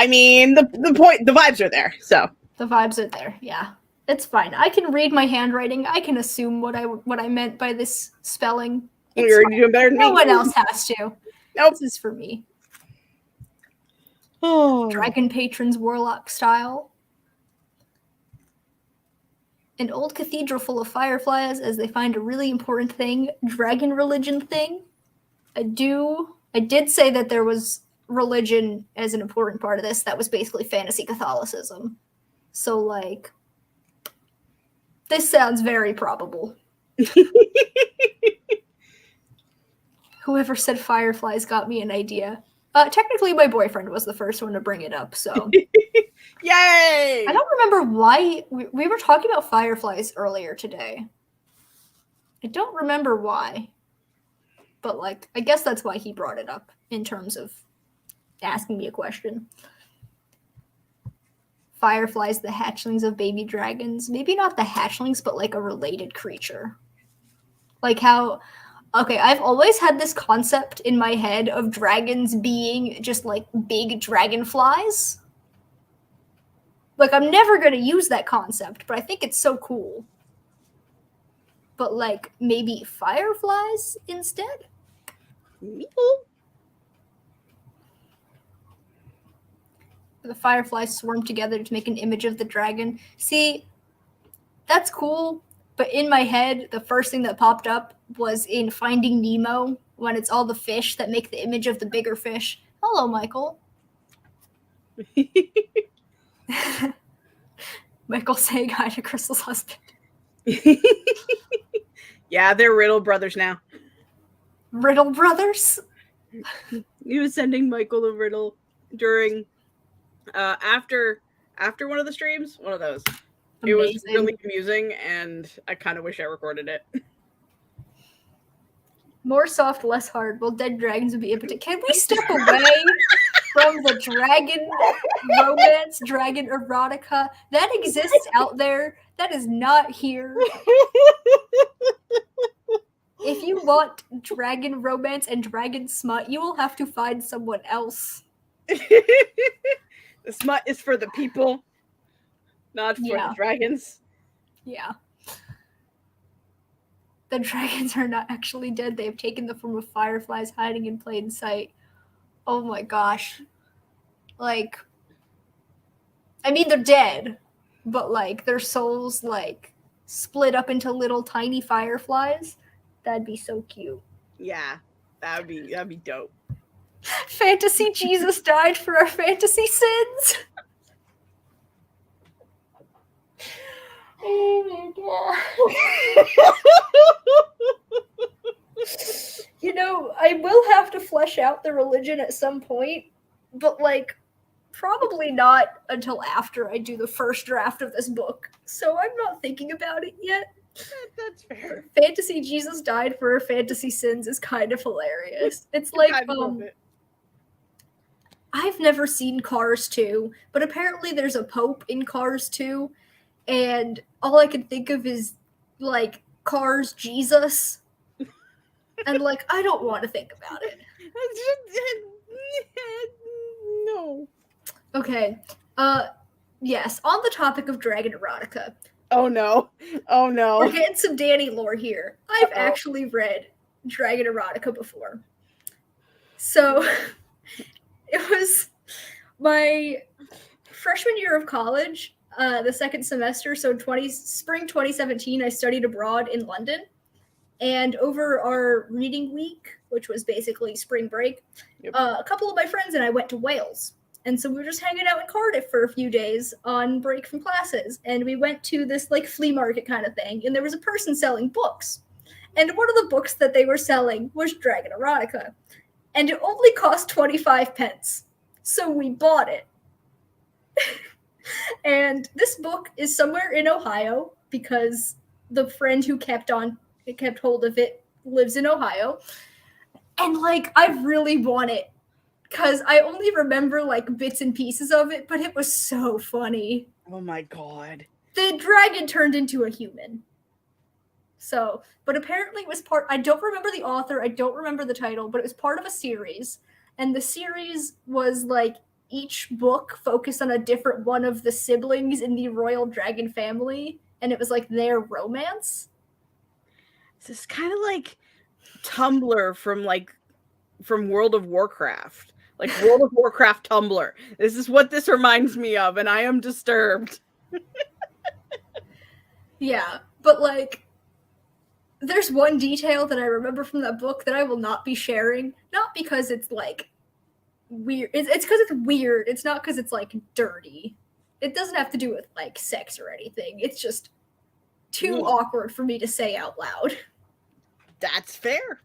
I mean, the vibes are there. So The vibes are there. Yeah, it's fine. I can read my handwriting. I can assume what I meant by this spelling. It's you're fine. doing better than No me. one else has to. Nope. This is for me. Oh. Dragon patrons warlock style. An old cathedral full of fireflies as they find a really important thing, dragon religion thing. I did say that there was religion as an important part of this. That was basically fantasy Catholicism. So, like, this sounds very probable. Whoever said fireflies got me an idea. Technically, my boyfriend was the first one to bring it up, so. Yay! I don't remember why. We were talking about fireflies earlier today. I don't remember why. But, like, I guess that's why he brought it up in terms of asking me a question. Fireflies, the hatchlings of baby dragons. Maybe not the hatchlings, but, like, a related creature. Like how... Okay, I've always had this concept in my head of dragons being just, like, big dragonflies. Like, I'm never going to use that concept, but I think it's so cool. But, like, maybe fireflies instead? The fireflies swarm together to make an image of the dragon. See, that's cool, but in my head, the first thing that popped up was in Finding Nemo, when it's all the fish that make the image of the bigger fish. Hello, Michael. Michael saying hi to Crystal's husband. Yeah, they're Riddle brothers now. Riddle brothers? He was sending Michael a riddle during after one of the streams, one of those. It was Amazing. really amusing, and I kind of wish I recorded it. More soft, less hard. Well, dead dragons would be impotent. Can we step away from the dragon romance, dragon erotica that exists out there? That is not here. If you want dragon romance and dragon smut, you will have to find someone else. The smut is for the people, not for the dragons. Yeah. the dragons are not actually dead. They have taken the form of fireflies hiding in plain sight. Oh my gosh. Like, I mean, they're dead, but like their souls like split up into little tiny fireflies. That'd be so cute. Yeah, that'd be dope. Fantasy Jesus died for our fantasy sins. Oh my god. You know, I will have to flesh out the religion at some point, but like probably not until after I do the first draft of this book. So I'm not thinking about it yet. That's fair. Fantasy Jesus died for our fantasy sins is kind of hilarious. It's like I love it. I've never seen Cars 2, but apparently there's a Pope in Cars 2, and all I can think of is, like, Cars Jesus. And, like, I don't want to think about it. No. Okay. Yes, on the topic of Dragon Erotica. Oh no. Oh no. We're getting some Danny lore here. I've Uh-oh. actually read Dragon Erotica before. So, it was my freshman year of college, the second semester, so spring 2017, I studied abroad in London. And over our reading week, which was basically spring break, Yep. A couple of my friends and I went to Wales. And so we were just hanging out in Cardiff for a few days on break from classes. And we went to this like flea market kind of thing. And there was a person selling books. And one of the books that they were selling was Dragon Erotica. And it only cost 25 pence. So we bought it. And this book is somewhere in Ohio because the friend who kept hold of it lives in Ohio. And like, I really want it because I only remember like bits and pieces of it, but it was so funny. Oh my god. The dragon turned into a human. So, but apparently it was I don't remember the author, I don't remember the title, but it was part of a series. And the series was like each book focused on a different one of the siblings in the royal dragon family. And it was like their romance. This is kind of like Tumblr from World of Warcraft. Like World of Warcraft Tumblr. This is what this reminds me of, and I am disturbed. Yeah, but like there's one detail that I remember from that book that I will not be sharing, not because it's like weird. It's because it's weird. It's not because it's like dirty. It doesn't have to do with like sex or anything. It's just too awkward for me to say out loud. That's fair.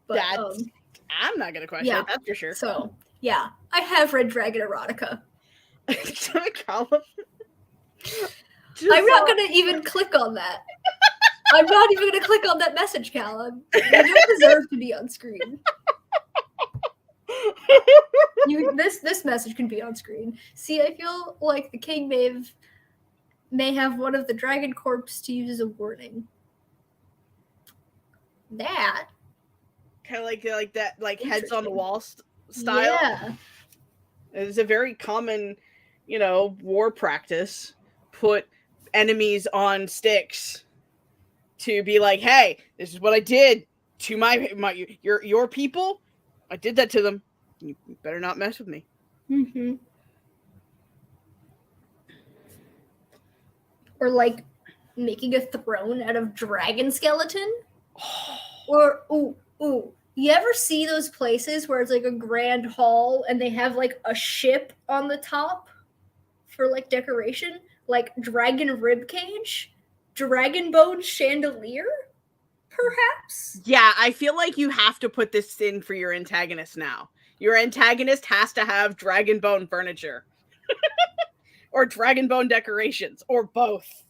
But I'm not gonna question it, that's for sure. So yeah, I have read Dragon Erotica. I'm not gonna even click on that. I'm not even gonna click on that message, Callum. You don't deserve to be on screen. This message can be on screen. See, I feel like the king may have one of the dragon corpse to use as a warning. That kind of like that, like heads on the wall style. Yeah, it's a very common, war practice. Put enemies on sticks to be like, hey, this is what I did to your people. I did that to them. You better not mess with me. Mm-hmm. Or like making a throne out of dragon skeleton. Or you ever see those places where it's like a grand hall and they have like a ship on the top for like decoration, like dragon rib cage, dragon bone chandelier, perhaps? Yeah, I feel like you have to put this in for your antagonist now. Your antagonist has to have dragon bone furniture. Or dragon bone decorations, or both.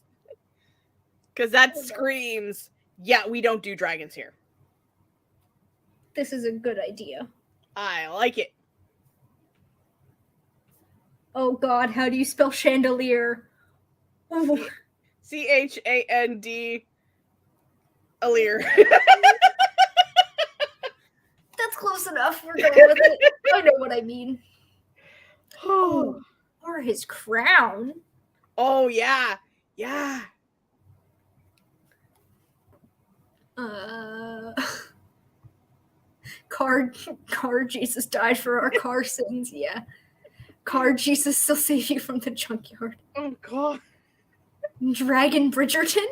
Because that screams, yeah, we don't do dragons here. This is a good idea. I like it. Oh god, how do you spell chandelier? Ooh. C-H-A-N-D Alir. That's close enough. We're going with it. I know what I mean. Oh, or his crown. Oh, yeah. Yeah. Uh, car Jesus died for our car sins. Yeah, car Jesus will save you from the junkyard. Oh god. Dragon Bridgerton.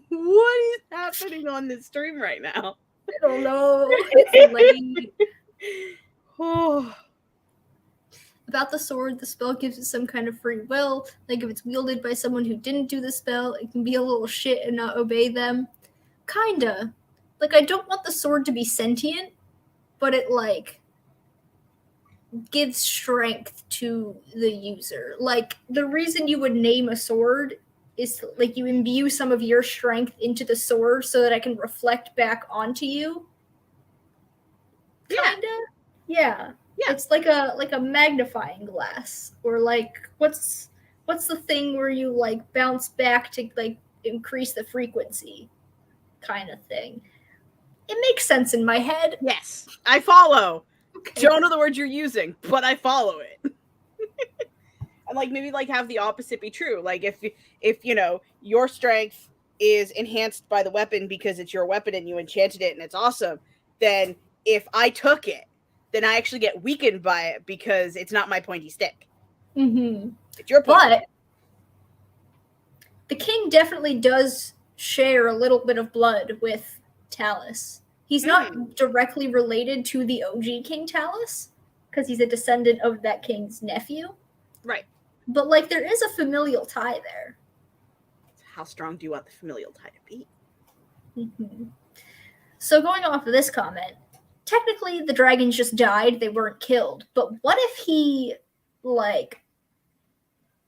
What is happening on this stream right now? I don't know. It's late. Oh. About the sword, the spell gives it some kind of free will. Like if it's wielded by someone who didn't do the spell, it can be a little shit and not obey them. Kinda. Like I don't want the sword to be sentient, but it like gives strength to the user. Like the reason you would name a sword is like you imbue some of your strength into the sword so that it can reflect back onto you. Kinda. Yeah. Yeah. It's like a magnifying glass. Or like what's the thing where you like bounce back to like increase the frequency kind of thing. It makes sense in my head. Yes, I follow. Okay. Don't know the word you're using, but I follow it. And like maybe like have the opposite be true. Like if you know your strength is enhanced by the weapon because it's your weapon and you enchanted it and it's awesome, then if I took it, then I actually get weakened by it because it's not my pointy stick. Mm-hmm. It's your pointy But the king definitely does share a little bit of blood with Talus. He's not directly related to the OG King Talus because he's a descendant of that king's nephew. Right. But like there is a familial tie there. How strong do you want the familial tie to be? Mm-hmm. So going off of this comment, technically the dragons just died, they weren't killed. But what if he like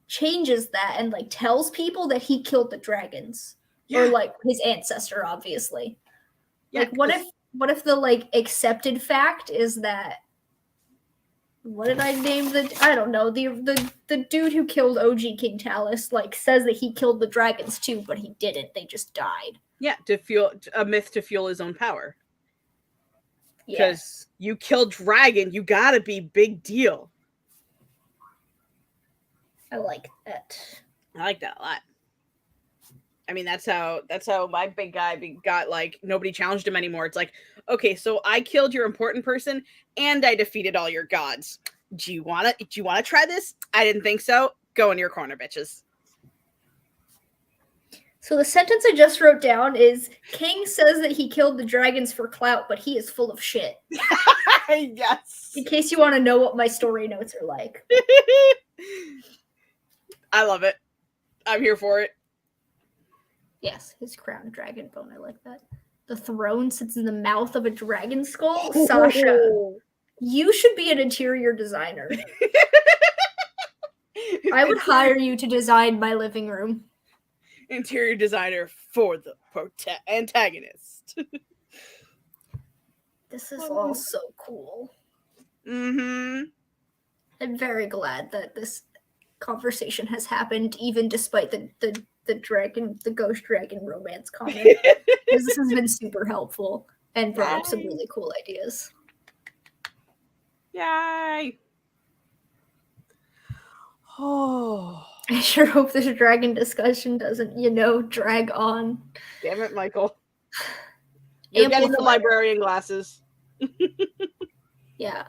changes that and like tells people that he killed the dragons? Yeah. Or like his ancestor, obviously. Yeah, Like what if the like accepted fact is that what did I name I don't know, the dude who killed OG King Talus like says that he killed the dragons too, but he didn't. They just died. Yeah, to fuel a myth to fuel his own power. Because Yes. you killed dragon, you gotta be big deal. I like that. I like that a lot. I mean, that's how my big guy got like nobody challenged him anymore. It's like, okay, so I killed your important person and I defeated all your gods. Do you wanna try this? I didn't think so. Go in your corner, bitches. So the sentence I just wrote down is King says that he killed the dragons for clout, but he is full of shit. Yes. In case you want to know what my story notes are like. I love it. I'm here for it. Yes, his crown dragon bone. I like that. The throne sits in the mouth of a dragon skull. Sasha, you should be an interior designer. I would hire you to design my living room. Interior designer for the antagonist. This is all so cool. Mm-hmm. I'm very glad that this conversation has happened, even despite the ghost dragon romance comment. Because this has been super helpful and brought up some really cool ideas. Yay! Oh. I sure hope this dragon discussion doesn't, drag on. Damn it, Michael. You're getting the librarian glasses. Yeah,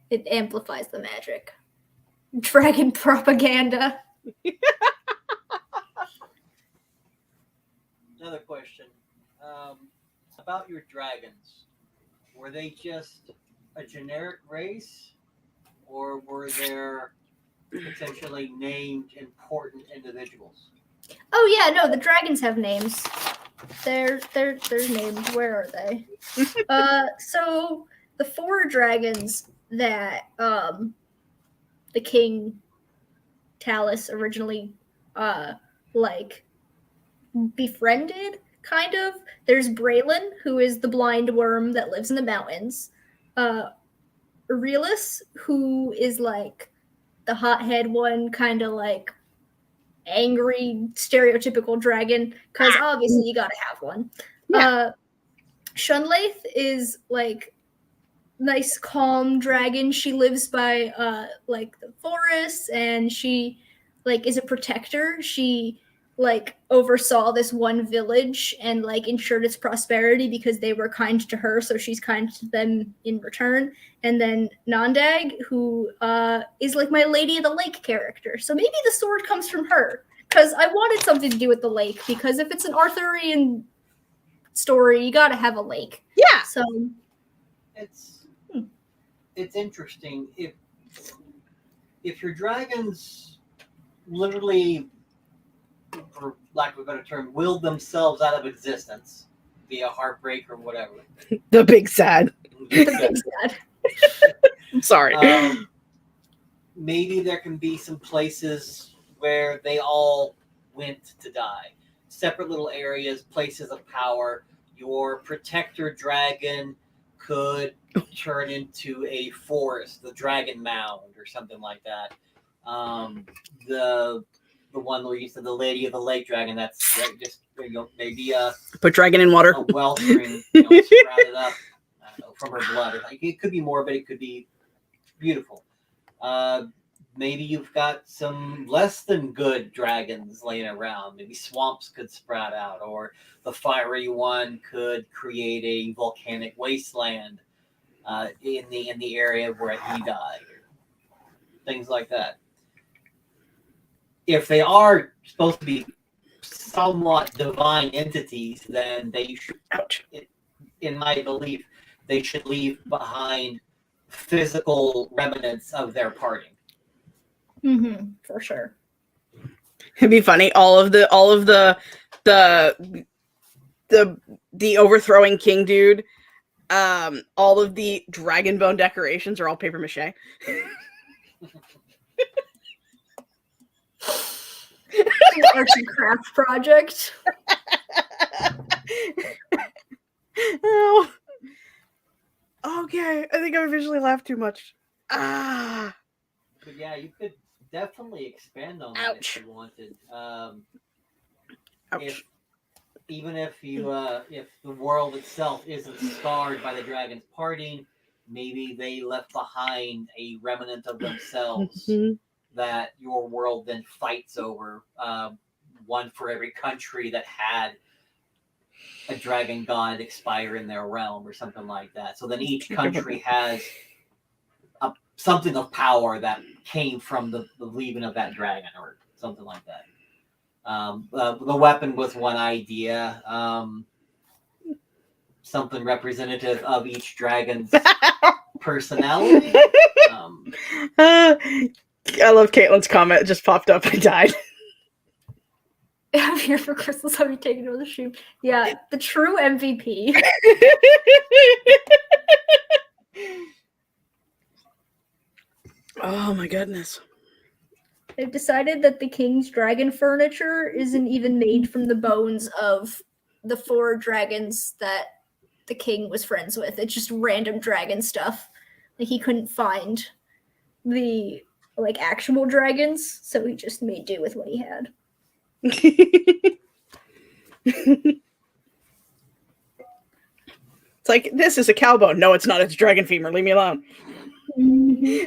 it amplifies the magic. Dragon propaganda. Another question. About your dragons. Were they just a generic race? Or were there potentially named important individuals? Oh yeah, no, the dragons have names. They're named. Where are they? So the 4 dragons that the King Talus originally befriended, kind of. There's Braylon, who is the blind worm that lives in the mountains. Aurelius, who is like the hothead one, kind of like angry, stereotypical dragon, because obviously you gotta have one. Yeah. Shunlaith is like nice, calm dragon. She lives by the forests, and she is a protector. She like oversaw this one village and like ensured its prosperity because they were kind to her, so she's kind to them in return. And then Nondag, who is like my Lady of the Lake character, so maybe the sword comes from her, because I wanted something to do with the lake, because if it's an Arthurian story, you gotta have a lake. Yeah. So it's interesting if your dragons literally, for lack of a better term, willed themselves out of existence via heartbreak or whatever. The big sad. I'm sorry. Maybe there can be some places where they all went to die. Separate little areas, places of power. Your protector dragon could turn into a forest, the dragon mound or something like that. The one where you said the Lady of the Lake dragon, that's just maybe Put dragon in water. a wellspring sprouted up from her blood. It could be morbid, it could be beautiful. Maybe you've got some less than good dragons laying around. Maybe swamps could sprout out, or the fiery one could create a volcanic wasteland in the area where he died. Things like that. If they are supposed to be somewhat divine entities, then they should, in my belief, they should leave behind physical remnants of their parting. Mm-hmm, for sure. It'd be funny. All of the overthrowing king dude. All of the dragon bone decorations are all paper mache. Arts and craft project. Oh. Okay, I think I officially laughed too much. Ah. But yeah, you could definitely expand on that if you wanted. Even if the world itself isn't scarred by the dragons parting, maybe they left behind a remnant of themselves that your world then fights over. One for every country that had a dragon god expire in their realm or something like that. So then each country has something of power that came from the leaving of that dragon or something like that. The weapon was one idea. Something representative of each dragon's personality. I love Caitlin's comment. It just popped up. I died. I'm here for Crystal's. Have you taken over the shoot? Yeah, the true MVP. Oh my goodness. They've decided that the king's dragon furniture isn't even made from the bones of the 4 dragons that the king was friends with. It's just random dragon stuff. Like, he couldn't find the actual dragons, so he just made do with what he had. It's like, this is a cow bone. No, it's not. It's dragon femur. Leave me alone. Mm-hmm.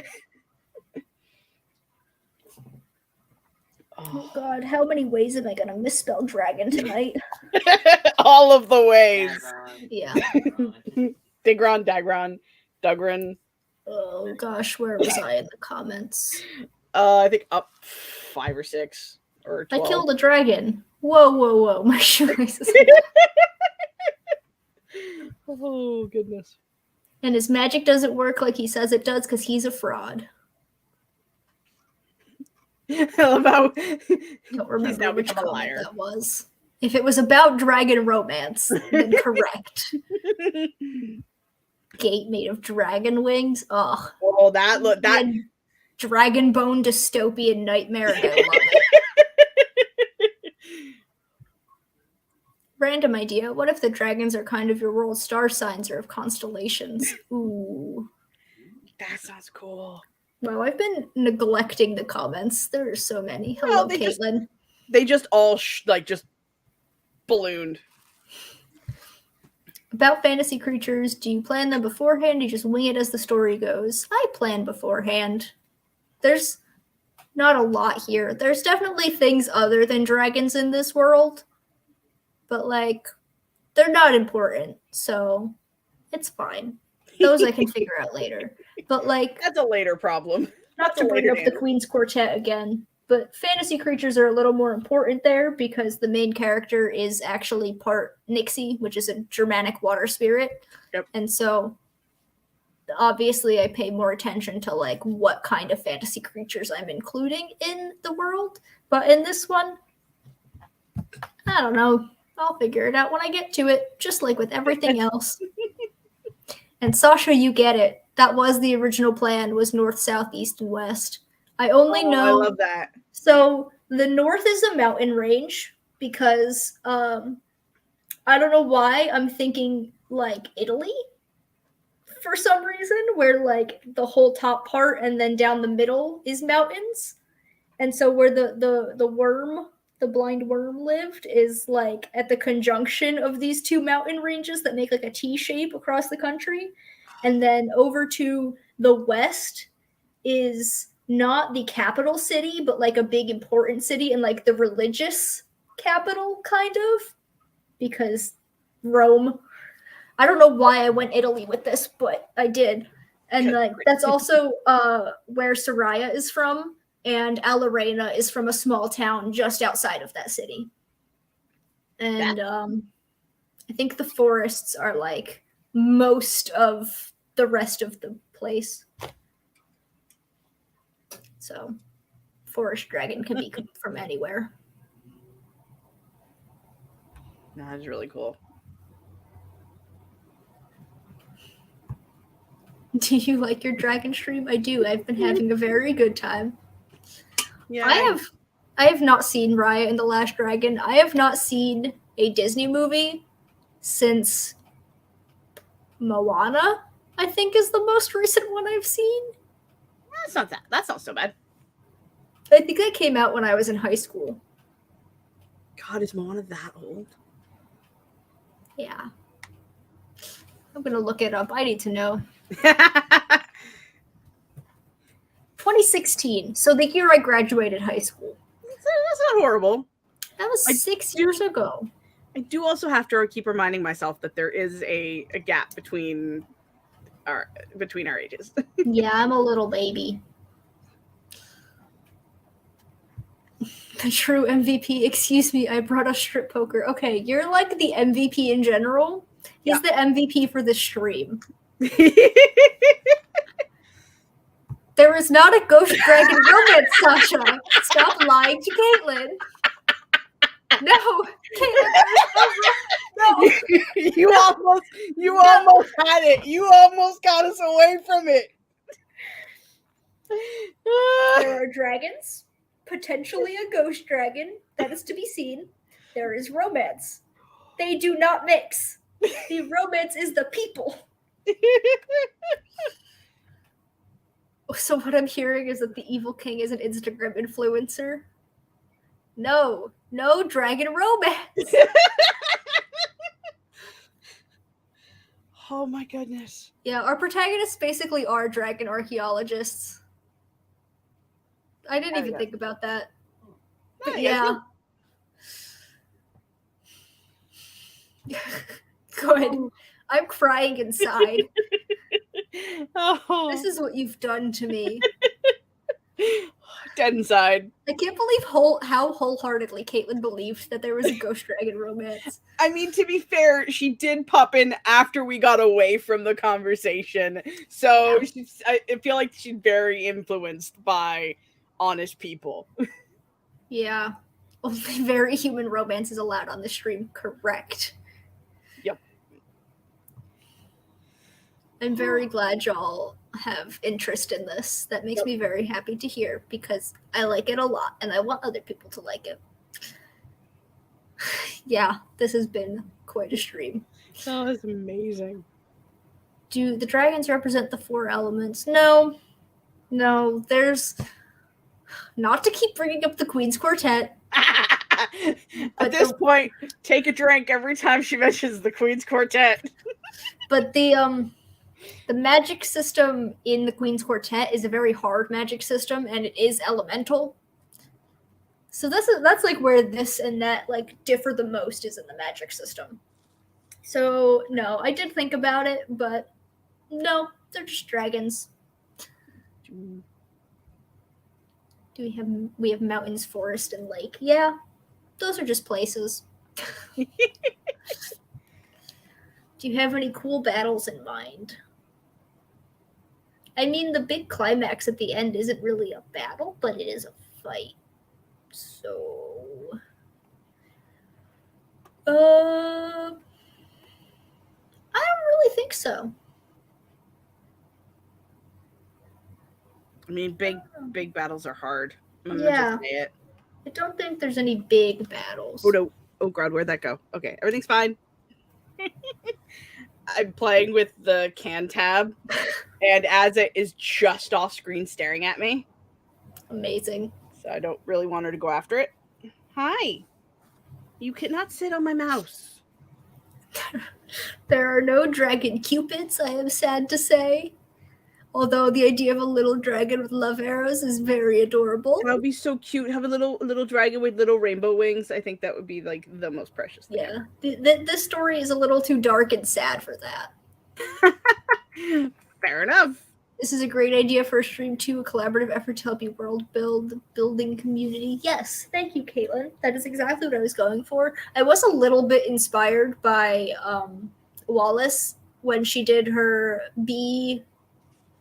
Oh god, how many ways am I gonna misspell dragon tonight? All of the ways. Yeah. Digron, Dagron, Dugron. Oh gosh, where was I in the comments? I think up 5 or 6 or 12. I killed a dragon. Whoa. My shoelaces. Oh, goodness. And his magic doesn't work like he says it does because he's a fraud. I love how Don't remember now which become a comment liar. that was. If it was about dragon romance, then correct. Gate made of dragon wings. Ugh. Oh, that Dragon bone dystopian nightmare. And I love it. Random idea. What if the dragons are kind of your world star signs or of constellations? Ooh. That sounds cool. Wow, I've been neglecting the comments. There are so many. Hello, Well, Caitlin. They just all just ballooned. About fantasy creatures, do you plan them beforehand or you just wing it as the story goes? I plan beforehand. There's not a lot here. There's definitely things other than dragons in this world, but like they're not important, so it's fine. Those I can figure out later. But like, That's a later problem. not to bring up the Queen's Quartet again, but fantasy creatures are a little more important there because the main character is actually part Nixie, which is a Germanic water spirit. Yep. And so obviously I pay more attention to like what kind of fantasy creatures I'm including in the world. But in this one, I don't know. I'll figure it out when I get to it, just like with everything else. And Sasha, you get it. That was the original plan, was north, south, east, and west. I only know. I love that. So the north is a mountain range because I don't know why I'm thinking like Italy for some reason, where like the whole top part and then down the middle is mountains. And so where the worm, the blind worm lived is like at the conjunction of these two mountain ranges that make like a T shape across the country. And then over to the west is not the capital city, but like a big important city and like the religious capital kind of, because Rome. I don't know why I went Italy with this, but I did. And like that's also where Soraya is from. And Alarena is from a small town just outside of that city. And I think the forests are like most of the rest of the place. So, forest dragon can be from anywhere. That's really cool. Do you like your dragon stream? I do. I've been having a very good time. Yeah, I have not seen Raya and the Last Dragon. I have not seen a Disney movie since Moana, I think is the most recent one I've seen. That's not so bad. I think that came out when I was in high school. God, is Moana that old? Yeah. I'm going to look it up. I need to know. 2016. So the year I graduated high school. That's not horrible. That was 6 years ago. I do also have to keep reminding myself that there is a gap between our ages. Yeah, I'm a little baby. The true MVP. Excuse me, I brought a strip poker. Okay, you're like the MVP in general. He's the MVP for the stream. There is not a ghost dragon romance, Sasha. Stop lying to Caitlin. No, Caitlin, no. You almost had it. You almost got us away from it. There are dragons, potentially a ghost dragon, that is to be seen. There is romance. They do not mix. The romance is the people. So what I'm hearing is that the Evil King is an Instagram influencer. No dragon romance. Oh my goodness. Yeah, our protagonists basically are dragon archaeologists. I didn't even think about that. But yeah. Good. I'm crying inside. Oh. This is what you've done to me. Dead inside. I can't believe how wholeheartedly Caitlin believed that there was a ghost dragon romance. I mean, to be fair, she did pop in after we got away from the conversation. So I feel like she's very influenced by honest people. Yeah. Only very human romance is allowed on the stream, correct? Yep. I'm very glad y'all have interest in this. That makes me very happy to hear because I like it a lot and I want other people to like it. Yeah, this has been quite a stream. Oh, that's amazing. Do the dragons represent the 4 elements? No, there's not to keep bringing up the Queen's Quartet. At this point, take a drink every time she mentions the Queen's Quartet. But the The magic system in the Queen's Quartet is a very hard magic system, and it is elemental. So that's like where this and that like differ the most is in the magic system. So no, I did think about it, but no, they're just dragons. Do we have mountains, forest, and lake? Yeah, those are just places. Do you have any cool battles in mind? I mean, the big climax at the end isn't really a battle, but it is a fight. So, I don't really think so. I mean, big battles are hard. I'm gonna Yeah. just say it. I don't think there's any big battles. Oh no! Oh god, where'd that go? Okay, everything's fine. I'm playing with the can tab, and as it is just off screen staring at me, Amazing. so I don't really want her to go after it. Hi. You cannot sit on my mouse. There are no dragon cupids, I am sad to say. Although the idea of a little dragon with love arrows is very adorable. That would be so cute. Have a little dragon with little rainbow wings. I think that would be like the most precious thing. Yeah. This story is a little too dark and sad for that. Fair enough. This is a great idea for a stream too, a collaborative effort to help you building community. Yes, thank you, Caitlin. That is exactly what I was going for. I was a little bit inspired by Wallace when she did her bee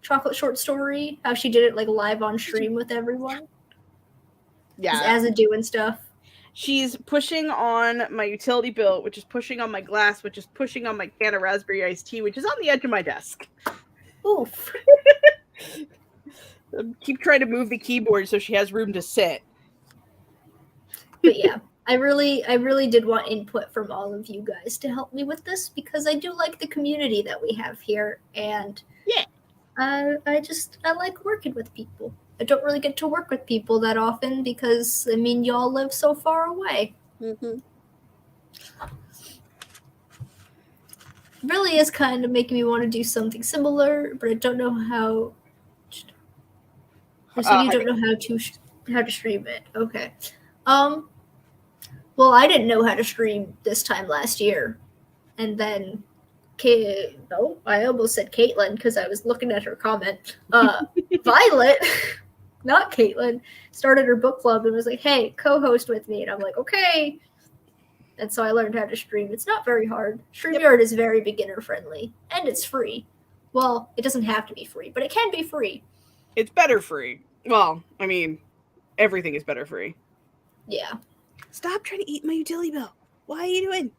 chocolate short story, how she did it like live on stream with everyone. Yeah. As a doing stuff. She's pushing on my utility bill, which is pushing on my glass, which is pushing on my can of raspberry iced tea, which is on the edge of my desk. Oof. Keep trying to move the keyboard so she has room to sit. But yeah, I really did want input from all of you guys to help me with this because I do like the community that we have here, and yeah, I like working with people. I don't really get to work with people that often because I mean y'all live so far away. Mm-hmm. Really is kind of making me want to do something similar, but I don't know how. So you don't know how to stream it. Okay. Well, I didn't know how to stream this time last year, and then I almost said Caitlin because I was looking at her comment. Violet, not Caitlin, started her book club and was like, "Hey, co-host with me," and I'm like, "Okay." And so I learned how to stream. It's not very hard. StreamYard is very beginner friendly, and it's free. Well, it doesn't have to be free, but it can be free. It's better free. Well, I mean, everything is better free. Yeah. Stop trying to eat my utility bill. Why are you doing?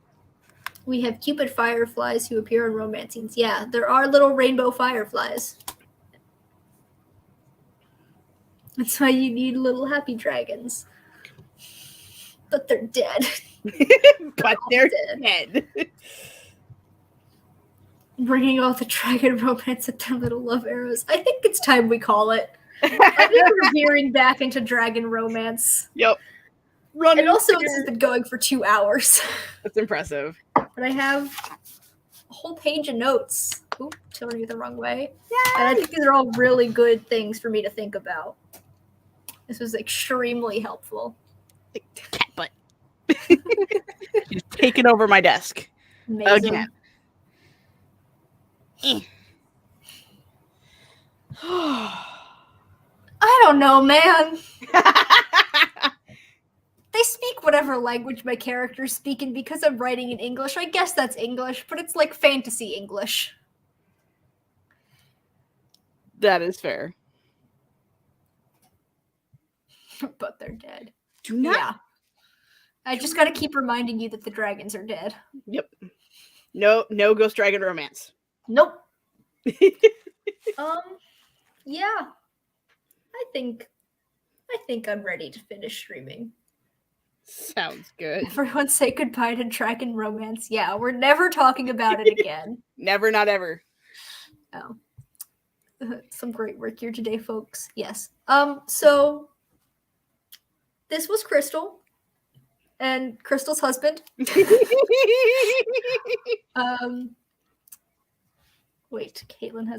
We have Cupid fireflies who appear in romance scenes. Yeah, there are little rainbow fireflies. That's why you need little happy dragons. But they're dead. But they're dead. Bringing all the dragon romance at their little love arrows. I think it's time we call it. I think we're veering back into dragon romance. Yep. And also, this has been going for 2 hours. That's impressive. But I have a whole page of notes. Oop, turning it the wrong way. Yay! And I think these are all really good things for me to think about. This was extremely helpful. Cat butt. She's taken over my desk. Amazing. Again. I don't know, man. They speak whatever language my characters speak, and because I'm writing in English, I guess that's English, but it's like fantasy English. That is fair. But they're dead. Do not. Yeah. I just gotta keep reminding you that the dragons are dead. Yep. No Ghost Dragon romance. Nope. Yeah. I think I'm ready to finish streaming. Sounds good. Everyone say goodbye to dragon romance. Yeah, we're never talking about it again. Never, not ever. Oh. Some great work here today, folks. Yes. So this was Crystal and Crystal's husband. Wait, Caitlin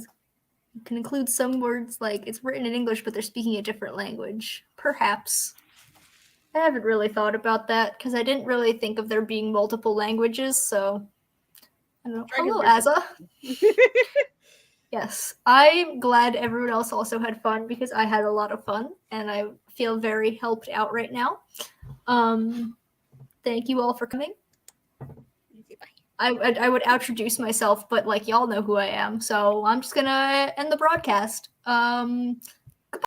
can include some words like it's written in English, but they're speaking a different language. Perhaps. I haven't really thought about that because I didn't really think of there being multiple languages. So, I don't know. Dragons Hello, are Azza. Yes, I'm glad everyone else also had fun because I had a lot of fun and I feel very helped out right now. Thank you all for coming. I would introduce myself, but like y'all know who I am, so I'm just gonna end the broadcast.